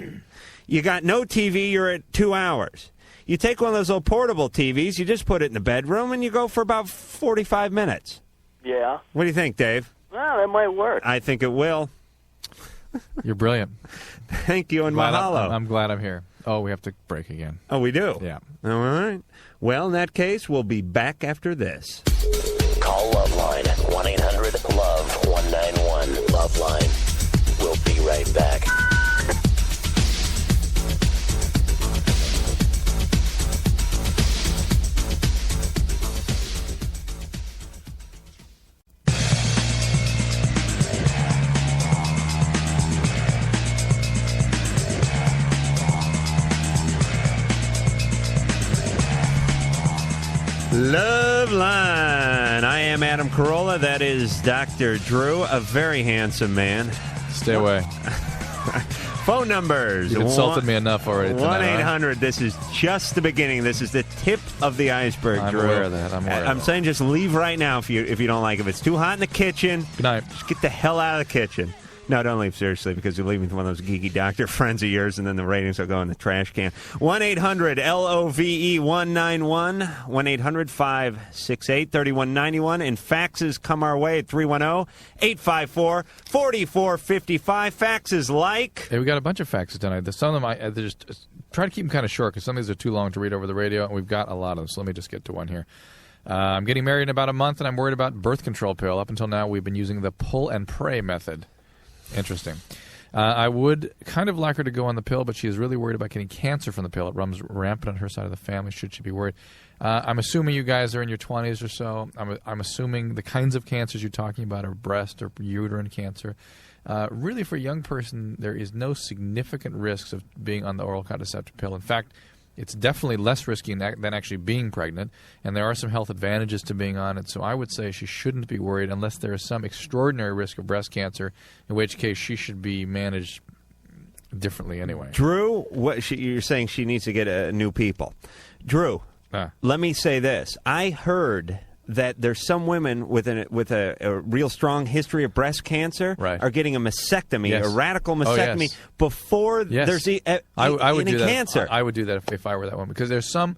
You got no TV, you're at 2 hours. You take one of those little portable TVs, you just put it in the bedroom, and you go for about 45 minutes. Yeah. What do you think, Dave? Well, that might work. I think it will. You're brilliant. Thank you, and mahalo. I'm glad I'm here. Oh, we have to break again. Oh, we do? Yeah. All right. Well, in that case, we'll be back after this. Call Loveline, 1-800-LOVE-191. Loveline. We'll be right back. Loveline. I am Adam Carolla. That is Dr. Drew, a very handsome man. Stay away. Phone numbers. You've insulted me enough already tonight. 1-800. This is just the beginning. This is the tip of the iceberg, I'm Drew. aware of that. I'm saying just leave right now if you don't like it. If it's too hot in the kitchen, good night. Just get the hell out of the kitchen. No, don't leave seriously, because you're leaving one of those geeky doctor friends of yours, and then the ratings will go in the trash can. 1-800-LOVE-191, 1-800-568-3191, and faxes come our way at 310-854-4455. Faxes like... Hey, we got a bunch of faxes tonight. Some of them, I just try to keep them kind of short, because some of these are too long to read over the radio, and we've got a lot of them, so let me just get to one here. I'm getting married in about a month, and I'm worried about birth control pill. Up until now, we've been using the pull and pray method. Interesting. I would kind of like her to go on the pill, but she is really worried about getting cancer from the pill. It runs rampant on her side of the family. Should she be worried? I'm assuming you guys are in your 20s or so. I'm assuming the kinds of cancers you're talking about are breast or uterine cancer. Really, for a young person, there is no significant risks of being on the oral contraceptive pill. In fact, it's definitely less risky than actually being pregnant, and there are some health advantages to being on it. So I would say she shouldn't be worried unless there is some extraordinary risk of breast cancer, in which case she should be managed differently anyway. Drew, you're saying she needs to get new people. Drew, let me say this. I heard that there's some women with a real strong history of breast cancer are getting a mastectomy, a radical mastectomy, before there's any cancer. I would do that if I were that woman, because there's some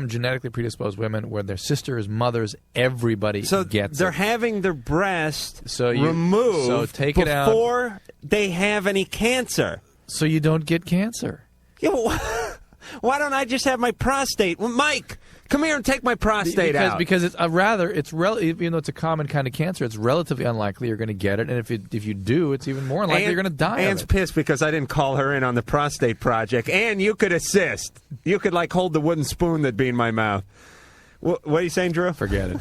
genetically predisposed women where their sisters, mothers, everybody gets they're it. having their breast removed so take it out before they have any cancer. So you don't get cancer. Yeah, why don't I just have my prostate? Well, Mike, come here and take my prostate out. Because it's even though it's a common kind of cancer, it's relatively unlikely you're going to get it, and if you do, it's even more unlikely you're going to die. Ann's pissed because I didn't call her in on the prostate project. Ann, you could assist. You could hold the wooden spoon that'd be in my mouth. What are you saying, Drew? Forget it.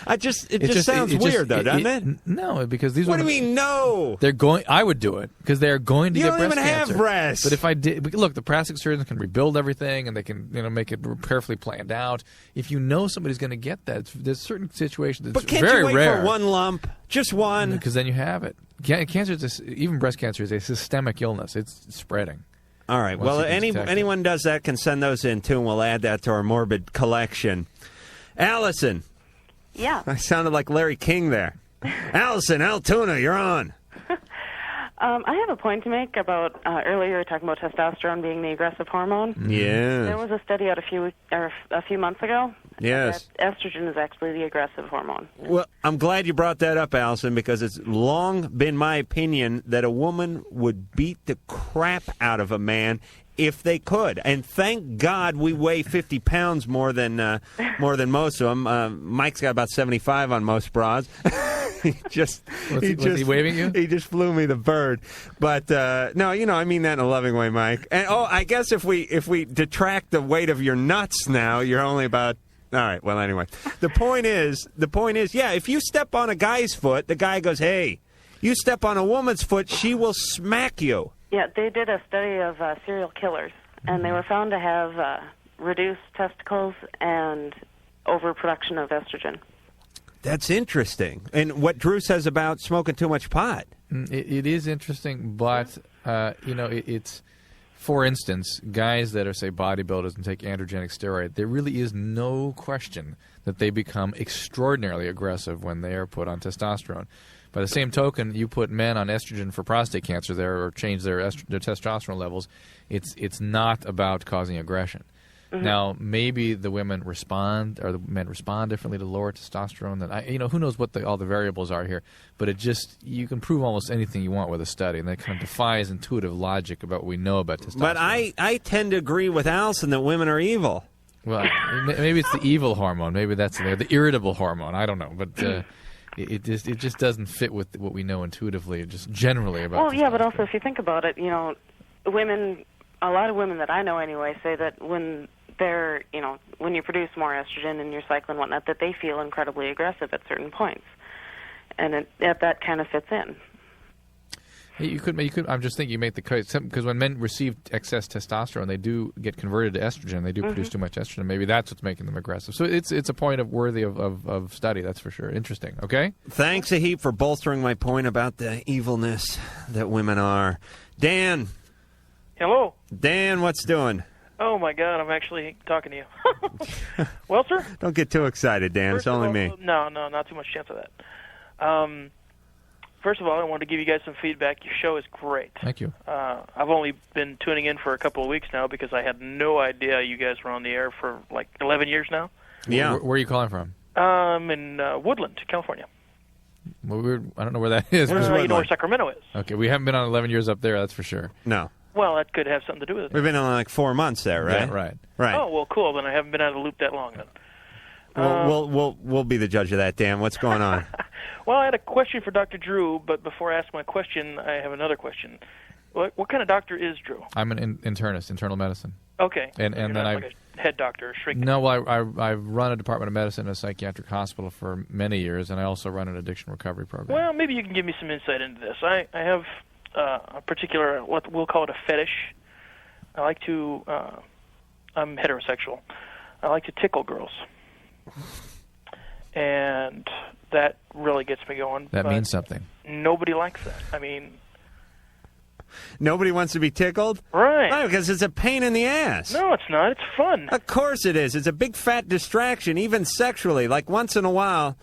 It just sounds weird, though, doesn't it? No, because these. What do you mean, no? They're going. I would do it because they are going to get breast cancer. You don't even have breasts. But if I did, look, the plastic surgeons can rebuild everything, and they can, make it carefully planned out. If you know somebody's going to get that, there's certain situations that's very rare. But can't you wait for one lump, just one? Because then you have it. Cancer, even breast cancer, is a systemic illness. It's spreading. All right. Well, anyone does that can send those in too, and we'll add that to our morbid collection. Allison. Yeah. I sounded like Larry King there. Allison, Altoona, you're on. I have a point to make about earlier you were talking about testosterone being the aggressive hormone. Yeah. There was a study out a few months ago. Yes. That estrogen is actually the aggressive hormone. Well, I'm glad you brought that up, Allison, because it's long been my opinion that a woman would beat the crap out of a man if they could. And thank God we weigh 50 pounds more than most of them. Mike's got about 75 on most bras. Was he waving you? He just flew me the bird. But no, I mean that in a loving way, Mike. And I guess if we detract the weight of your nuts now, you're only about. All right. Well, anyway, the point is, yeah. If you step on a guy's foot, the guy goes, "Hey." You step on a woman's foot, she will smack you. Yeah, they did a study of serial killers, and they were found to have reduced testicles and overproduction of estrogen. That's interesting. And what Drew says about smoking too much pot. It is interesting, but, it's, for instance, guys that are, say, bodybuilders and take androgenic steroid, there really is no question that they become extraordinarily aggressive when they are put on testosterone. By the same token, you put men on estrogen for prostate cancer there or change their testosterone levels, it's not about causing aggression. Mm-hmm. Now, maybe the women respond or the men respond differently to lower testosterone. Who knows what all the variables are here, but you can prove almost anything you want with a study, and that kind of defies intuitive logic about what we know about testosterone. But I tend to agree with Allison that women are evil. Well, maybe it's the evil hormone. Maybe that's the irritable hormone. I don't know, but... It just doesn't fit with what we know intuitively, just generally about. Well, yeah, but also if you think about it, women, a lot of women that I know anyway, say that when they're, when you produce more estrogen in your cycle and whatnot, that they feel incredibly aggressive at certain points, and that kind of fits in. You could. I'm just thinking you make the case because when men receive excess testosterone, they do get converted to estrogen. They do produce too much estrogen. Maybe that's what's making them aggressive. So it's a point worthy of study. That's for sure. Interesting. Okay. Thanks a heap for bolstering my point about the evilness that women are. Dan. Hello. Dan, what's doing? Oh my God, I'm actually talking to you. Well, sir. Don't get too excited, Dan. It's only me. No, not too much chance of that. first of all, I want to give you guys some feedback. Your show is great. Thank you. I've only been tuning in for a couple of weeks now because I had no idea you guys were on the air for like 11 years now. Yeah. Where are you calling from? In Woodland, California. Well, I don't know where that is. You know where Sacramento is. Okay, we haven't been on 11 years up there, that's for sure. No. Well, that could have something to do with it. We've been on like 4 months there, right? Yeah, right. Right. Oh, well, cool. Then I haven't been out of the loop that long then. Well, we'll be the judge of that, Dan. What's going on? Well, I had a question for Dr. Drew, but before I ask my question, I have another question. What kind of doctor is Drew? I'm an internist, internal medicine. Okay. And You're then not I like a head doctor or shrink. No, well, I've run a department of medicine in a psychiatric hospital for many years, and I also run an addiction recovery program. Well, maybe you can give me some insight into this. I have a particular, what we'll call it a fetish. I like to, I'm heterosexual. I like to tickle girls. And that really gets me going. That means something. Nobody likes that. I mean... Nobody wants to be tickled? Right. No, because it's a pain in the ass. No, it's not. It's fun. Of course it is. It's a big fat distraction, even sexually. Like once in a while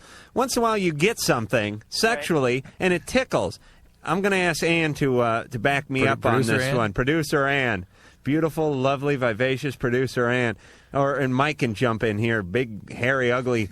you get something sexually, and it tickles. I'm going to ask Ann to back me up on this one. Producer Ann. Beautiful, lovely, vivacious producer Ann. And Mike can jump in here. Big, hairy, ugly...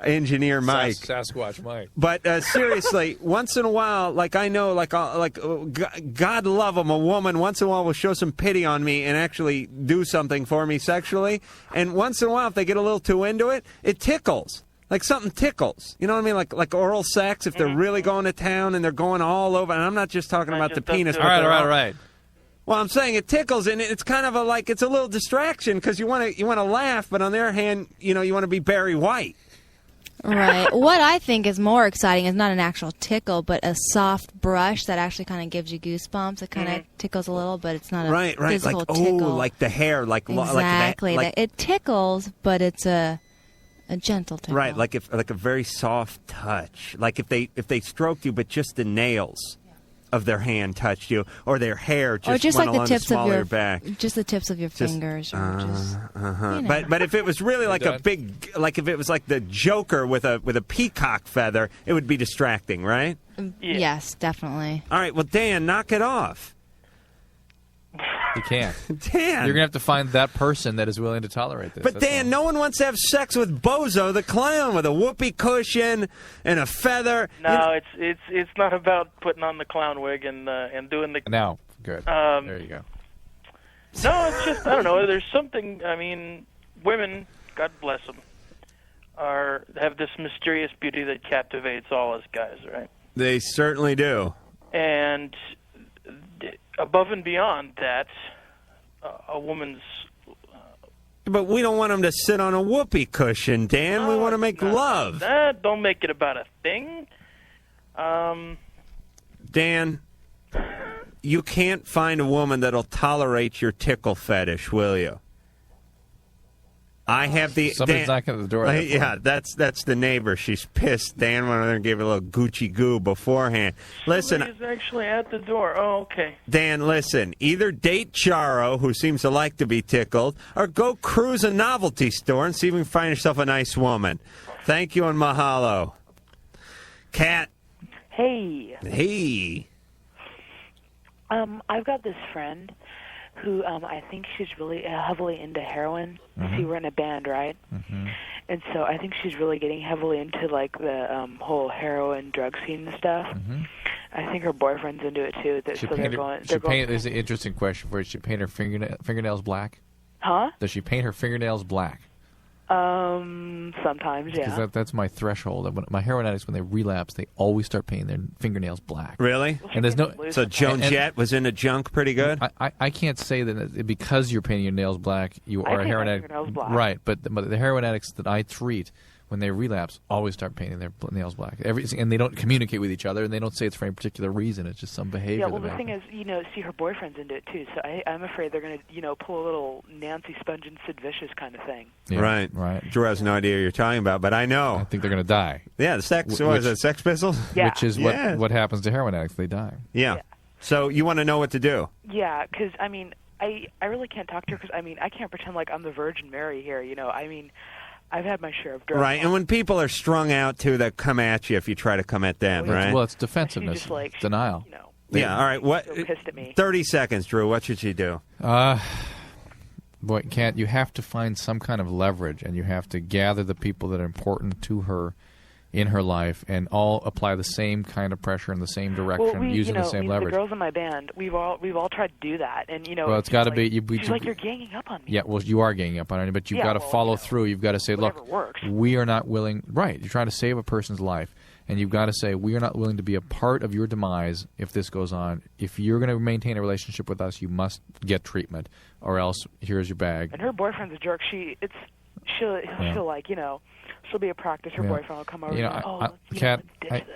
engineer Mike, Sasquatch Mike. But seriously, once in a while, like I know, God love him, a woman once in a while will show some pity on me and actually do something for me sexually. And once in a while, if they get a little too into it, it tickles. Like something tickles. You know what I mean? Like oral sex. If they're really going to town and they're going all over, and I'm not just talking about the penis. All right. Well, I'm saying it tickles, and it's kind of it's a little distraction because you want to laugh, but on the other hand, you want to be Barry White. Right. What I think is more exciting is not an actual tickle, but a soft brush that actually kind of gives you goosebumps. It kind of tickles a little, but it's not a physical tickle. Like the hair, exactly. It tickles, but it's a gentle tickle. Right, like a very soft touch. Like if they stroked you, but just the nails of their hand touched you, or their hair just went along the small of your back. Just the tips of your fingers. But if it was really like a big, like if it was like the Joker with a peacock feather, it would be distracting, right? Yes, definitely. All right, well, Dan, knock it off. You can't. Dan! You're going to have to find that person that is willing to tolerate this. But Dan, no one wants to have sex with Bozo the Clown with a whoopee cushion and a feather. No, it's not about putting on the clown wig and doing the... No, good. There you go. No, it's just, I don't know, there's something, I mean, women, God bless them, have this mysterious beauty that captivates all us guys, right? They certainly do. And... above and beyond that, a woman's... But we don't want them to sit on a whoopee cushion, Dan. We want to make love. Don't make it about a thing. Dan, you can't find a woman that'll tolerate your tickle fetish, will you? I have the... Somebody's knocking at the door. Yeah, that's the neighbor. She's pissed. Dan went over there and gave her a little Gucci goo beforehand. Listen... Somebody's actually at the door. Oh, okay. Dan, listen. Either date Charo, who seems to like to be tickled, or go cruise a novelty store and see if you can find yourself a nice woman. Thank you and mahalo. Kat. Hey. Hey. I've got this friend who I think she's really heavily into heroin. Mm-hmm. See, we're in a band, right? Mm-hmm. And so I think she's really getting heavily into like the whole heroin drug scene and stuff. Mm-hmm. I think her boyfriend's into it too. There's an interesting question for you. Does she paint her fingernails black? Huh? Does she paint her fingernails black? Sometimes, yeah. Because that's my threshold. When my heroin addicts, when they relapse, they always start painting their fingernails black. Really? And there's no. So Joan Jett was into junk pretty good? I can't say that because you're painting your nails black, you are a heroin addict. Black. Right, but the heroin addicts that I treat, when they relapse, always start painting their nails black. And they don't communicate with each other, and they don't say it's for any particular reason. It's just some behavior. Yeah, well, the thing is, see, her boyfriend's into it too, so I'm afraid they're going to, pull a little Nancy Sponge and Sid Vicious kind of thing. Yeah, right. Drew has no idea what you're talking about, but I know. I think they're going to die. Yeah, the Sex Pistols? Yeah. Which is what happens to heroin addicts. They die. Yeah. So you want to know what to do? Yeah, because, I really can't talk to her because, I can't pretend like I'm the Virgin Mary here, I've had my share of drugs. Right, and when people are strung out, too, they come at you if you try to come at them, right? Well, it's defensiveness, denial. Yeah, all right. What? So pissed at me. 30 seconds, Drew. What should she do? Boy, you have to find some kind of leverage, and you have to gather the people that are important to her in her life and all apply the same kind of pressure in the same direction, using the same leverage. The girls in my band, we've all tried to do that, and well, it's got to be. She's like, you're ganging up on me. Yeah, well, you are ganging up on her, but you've got to follow through. You've got to say, look, we are not willing. Right, you're trying to save a person's life, and you've got to say, we are not willing to be a part of your demise if this goes on. If you're going to maintain a relationship with us, you must get treatment, or else here's your bag. And her boyfriend's a jerk. She'll like, she'll be at practice. Her boyfriend will come over. Kat,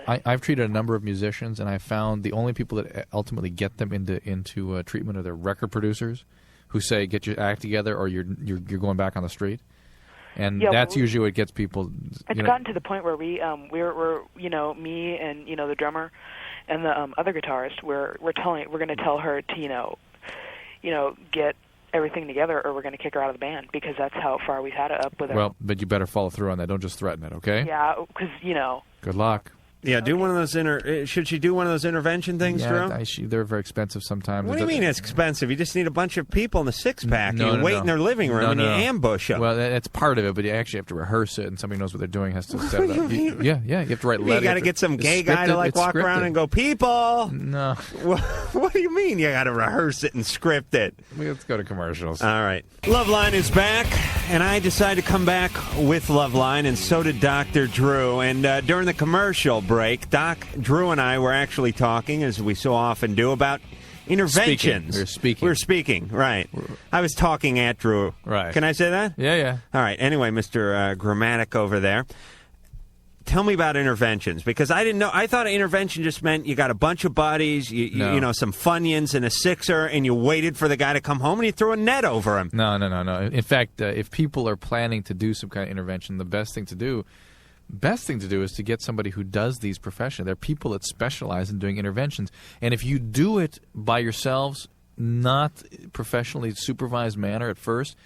I've treated a number of musicians, and I found the only people that ultimately get them into treatment are their record producers, who say, "Get your act together, or you're going back on the street." And that's usually what gets people. It's gotten to the point where we're me and the drummer and the other guitarist, we're going to tell her to get everything together, or we're going to kick her out of the band, because that's how far we've had it up with her. Well, but you better follow through on that. Don't just threaten it, okay? Yeah, because Good luck. Yeah, do one of those should she do one of those intervention things, Drew? They're very expensive sometimes. What do you mean it's expensive? You just need a bunch of people in the six-pack. You wait in their living room and you ambush them. Well, that's part of it, but you actually have to rehearse it, and somebody knows what they're doing has to set it up. You have to write letters. You got to get some gay guy to walk around and go, people. No. What do you mean you got to rehearse it and script it? Let's go to commercials. All right. Loveline is back, and I decided to come back with Loveline, and so did Dr. Drew. And during the commercial break, Drew and I were actually talking, as we so often do, about interventions. We're speaking, right. I was talking at Drew. Right. Can I say that? Yeah. All right. Anyway, Mr. Grammatic over there, tell me about interventions, because I didn't know. I thought intervention just meant you got a bunch of buddies, you know, some Funyuns and a sixer, and you waited for the guy to come home and you threw a net over him. No. In fact, if people are planning to do some kind of intervention, the best thing to do is to get somebody who does these professionally. There are people that specialize in doing interventions. And if you do it by yourselves, not professionally supervised manner at first,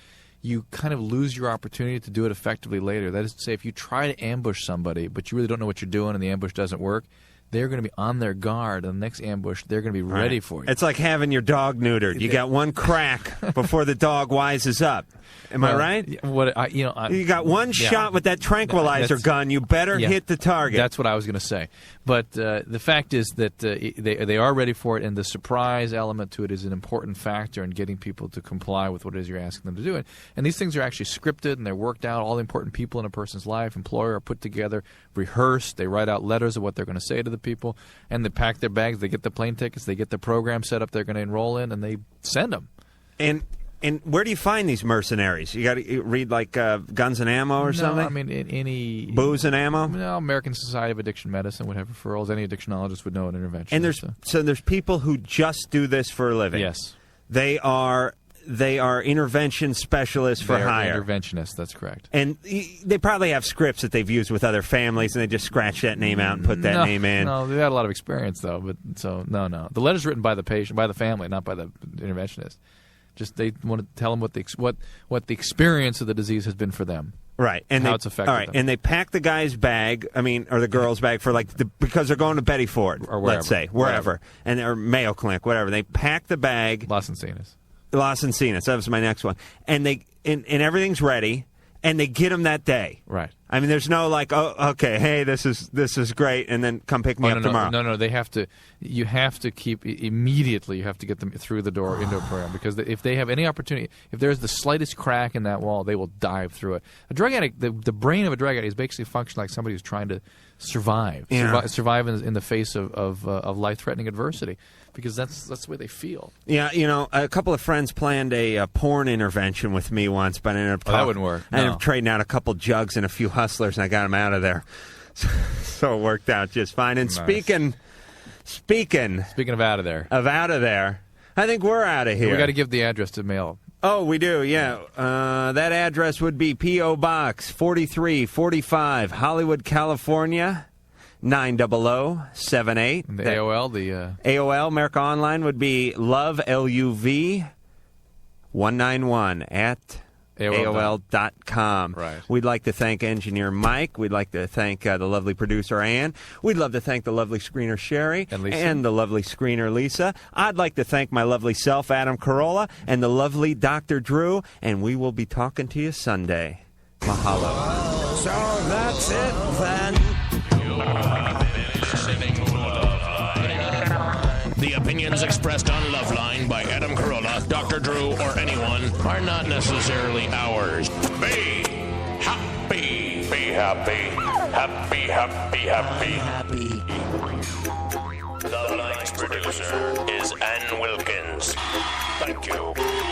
you kind of lose your opportunity to do it effectively later. That is to say, if you try to ambush somebody, but you really don't know what you're doing and the ambush doesn't work, they're going to be on their guard. And the next ambush, they're going to be ready for you. It's like having your dog neutered. You got one crack before the dog wises up. Am I right? You got one shot with that tranquilizer gun. You better hit the target. That's what I was going to say. But the fact is that they are ready for it, and the surprise element to it is an important factor in getting people to comply with what it is you're asking them to do. And these things are actually scripted, and they're worked out. All the important people in a person's life, employer, are put together, rehearsed. They write out letters of what they're going to say to the people, and they pack their bags. They get the plane tickets. They get the program set up they're going to enroll in, and they send them. And where do you find these mercenaries? You got to read like Guns and Ammo or something? I mean, any Booze and Ammo? No, American Society of Addiction Medicine would have referrals. Any addictionologist would know an intervention. And there's people who just do this for a living. Yes, they are intervention specialists for hire. Interventionists, that's correct. And they probably have scripts that they've used with other families, and they just scratch that name out and put that name in. No, they've had a lot of experience though. But no. The letter's written by the patient, by the family, not by the interventionist. Just they want to tell them what the experience of the disease has been for them. Right, and how it's affected them. And they pack the guy's bag, or the girl's bag for because they're going to Betty Ford, or wherever, let's say, wherever, and or Mayo Clinic, whatever. They pack the bag. Las Encinas. That was my next one, and everything's ready, and they get them that day. Right. I mean, there's no okay, hey, this is great, and then come pick me up tomorrow. No, they have to. You have to keep immediately. You have to get them through the door into a program, because if they have any opportunity, if there's the slightest crack in that wall, they will dive through it. A drug addict, the brain of a drug addict is basically functioning like somebody who's trying to survive in the face of life-threatening adversity, because that's the way they feel. Yeah, a couple of friends planned a porn intervention with me once, but I ended up that wouldn't work. I ended up trading out a couple jugs and a few hustlers, and I got them out of there. So it worked out just fine. And nice. Speaking of out of there, I think we're out of here. We got to give the address to mail. Oh, we do, yeah. That address would be P.O. Box 4345, Hollywood, California, 90078. And the AOL, AOL, America Online, would be LOVE, LUV, 191 at AOL.com. Right. We'd like to thank engineer Mike. We'd like to thank the lovely producer Ann. We'd love to thank the lovely screener Sherry and the lovely screener Lisa. I'd like to thank my lovely self, Adam Carolla, and the lovely Dr. Drew, and we will be talking to you Sunday. Mahalo. So that's it then. The opinions expressed on Loveline by Adam Carolla, Dr. Drew, or anyone are not necessarily ours. Be happy. Be happy. Happy, happy, happy. Loveline's producer is Ann Wilkins. Thank you.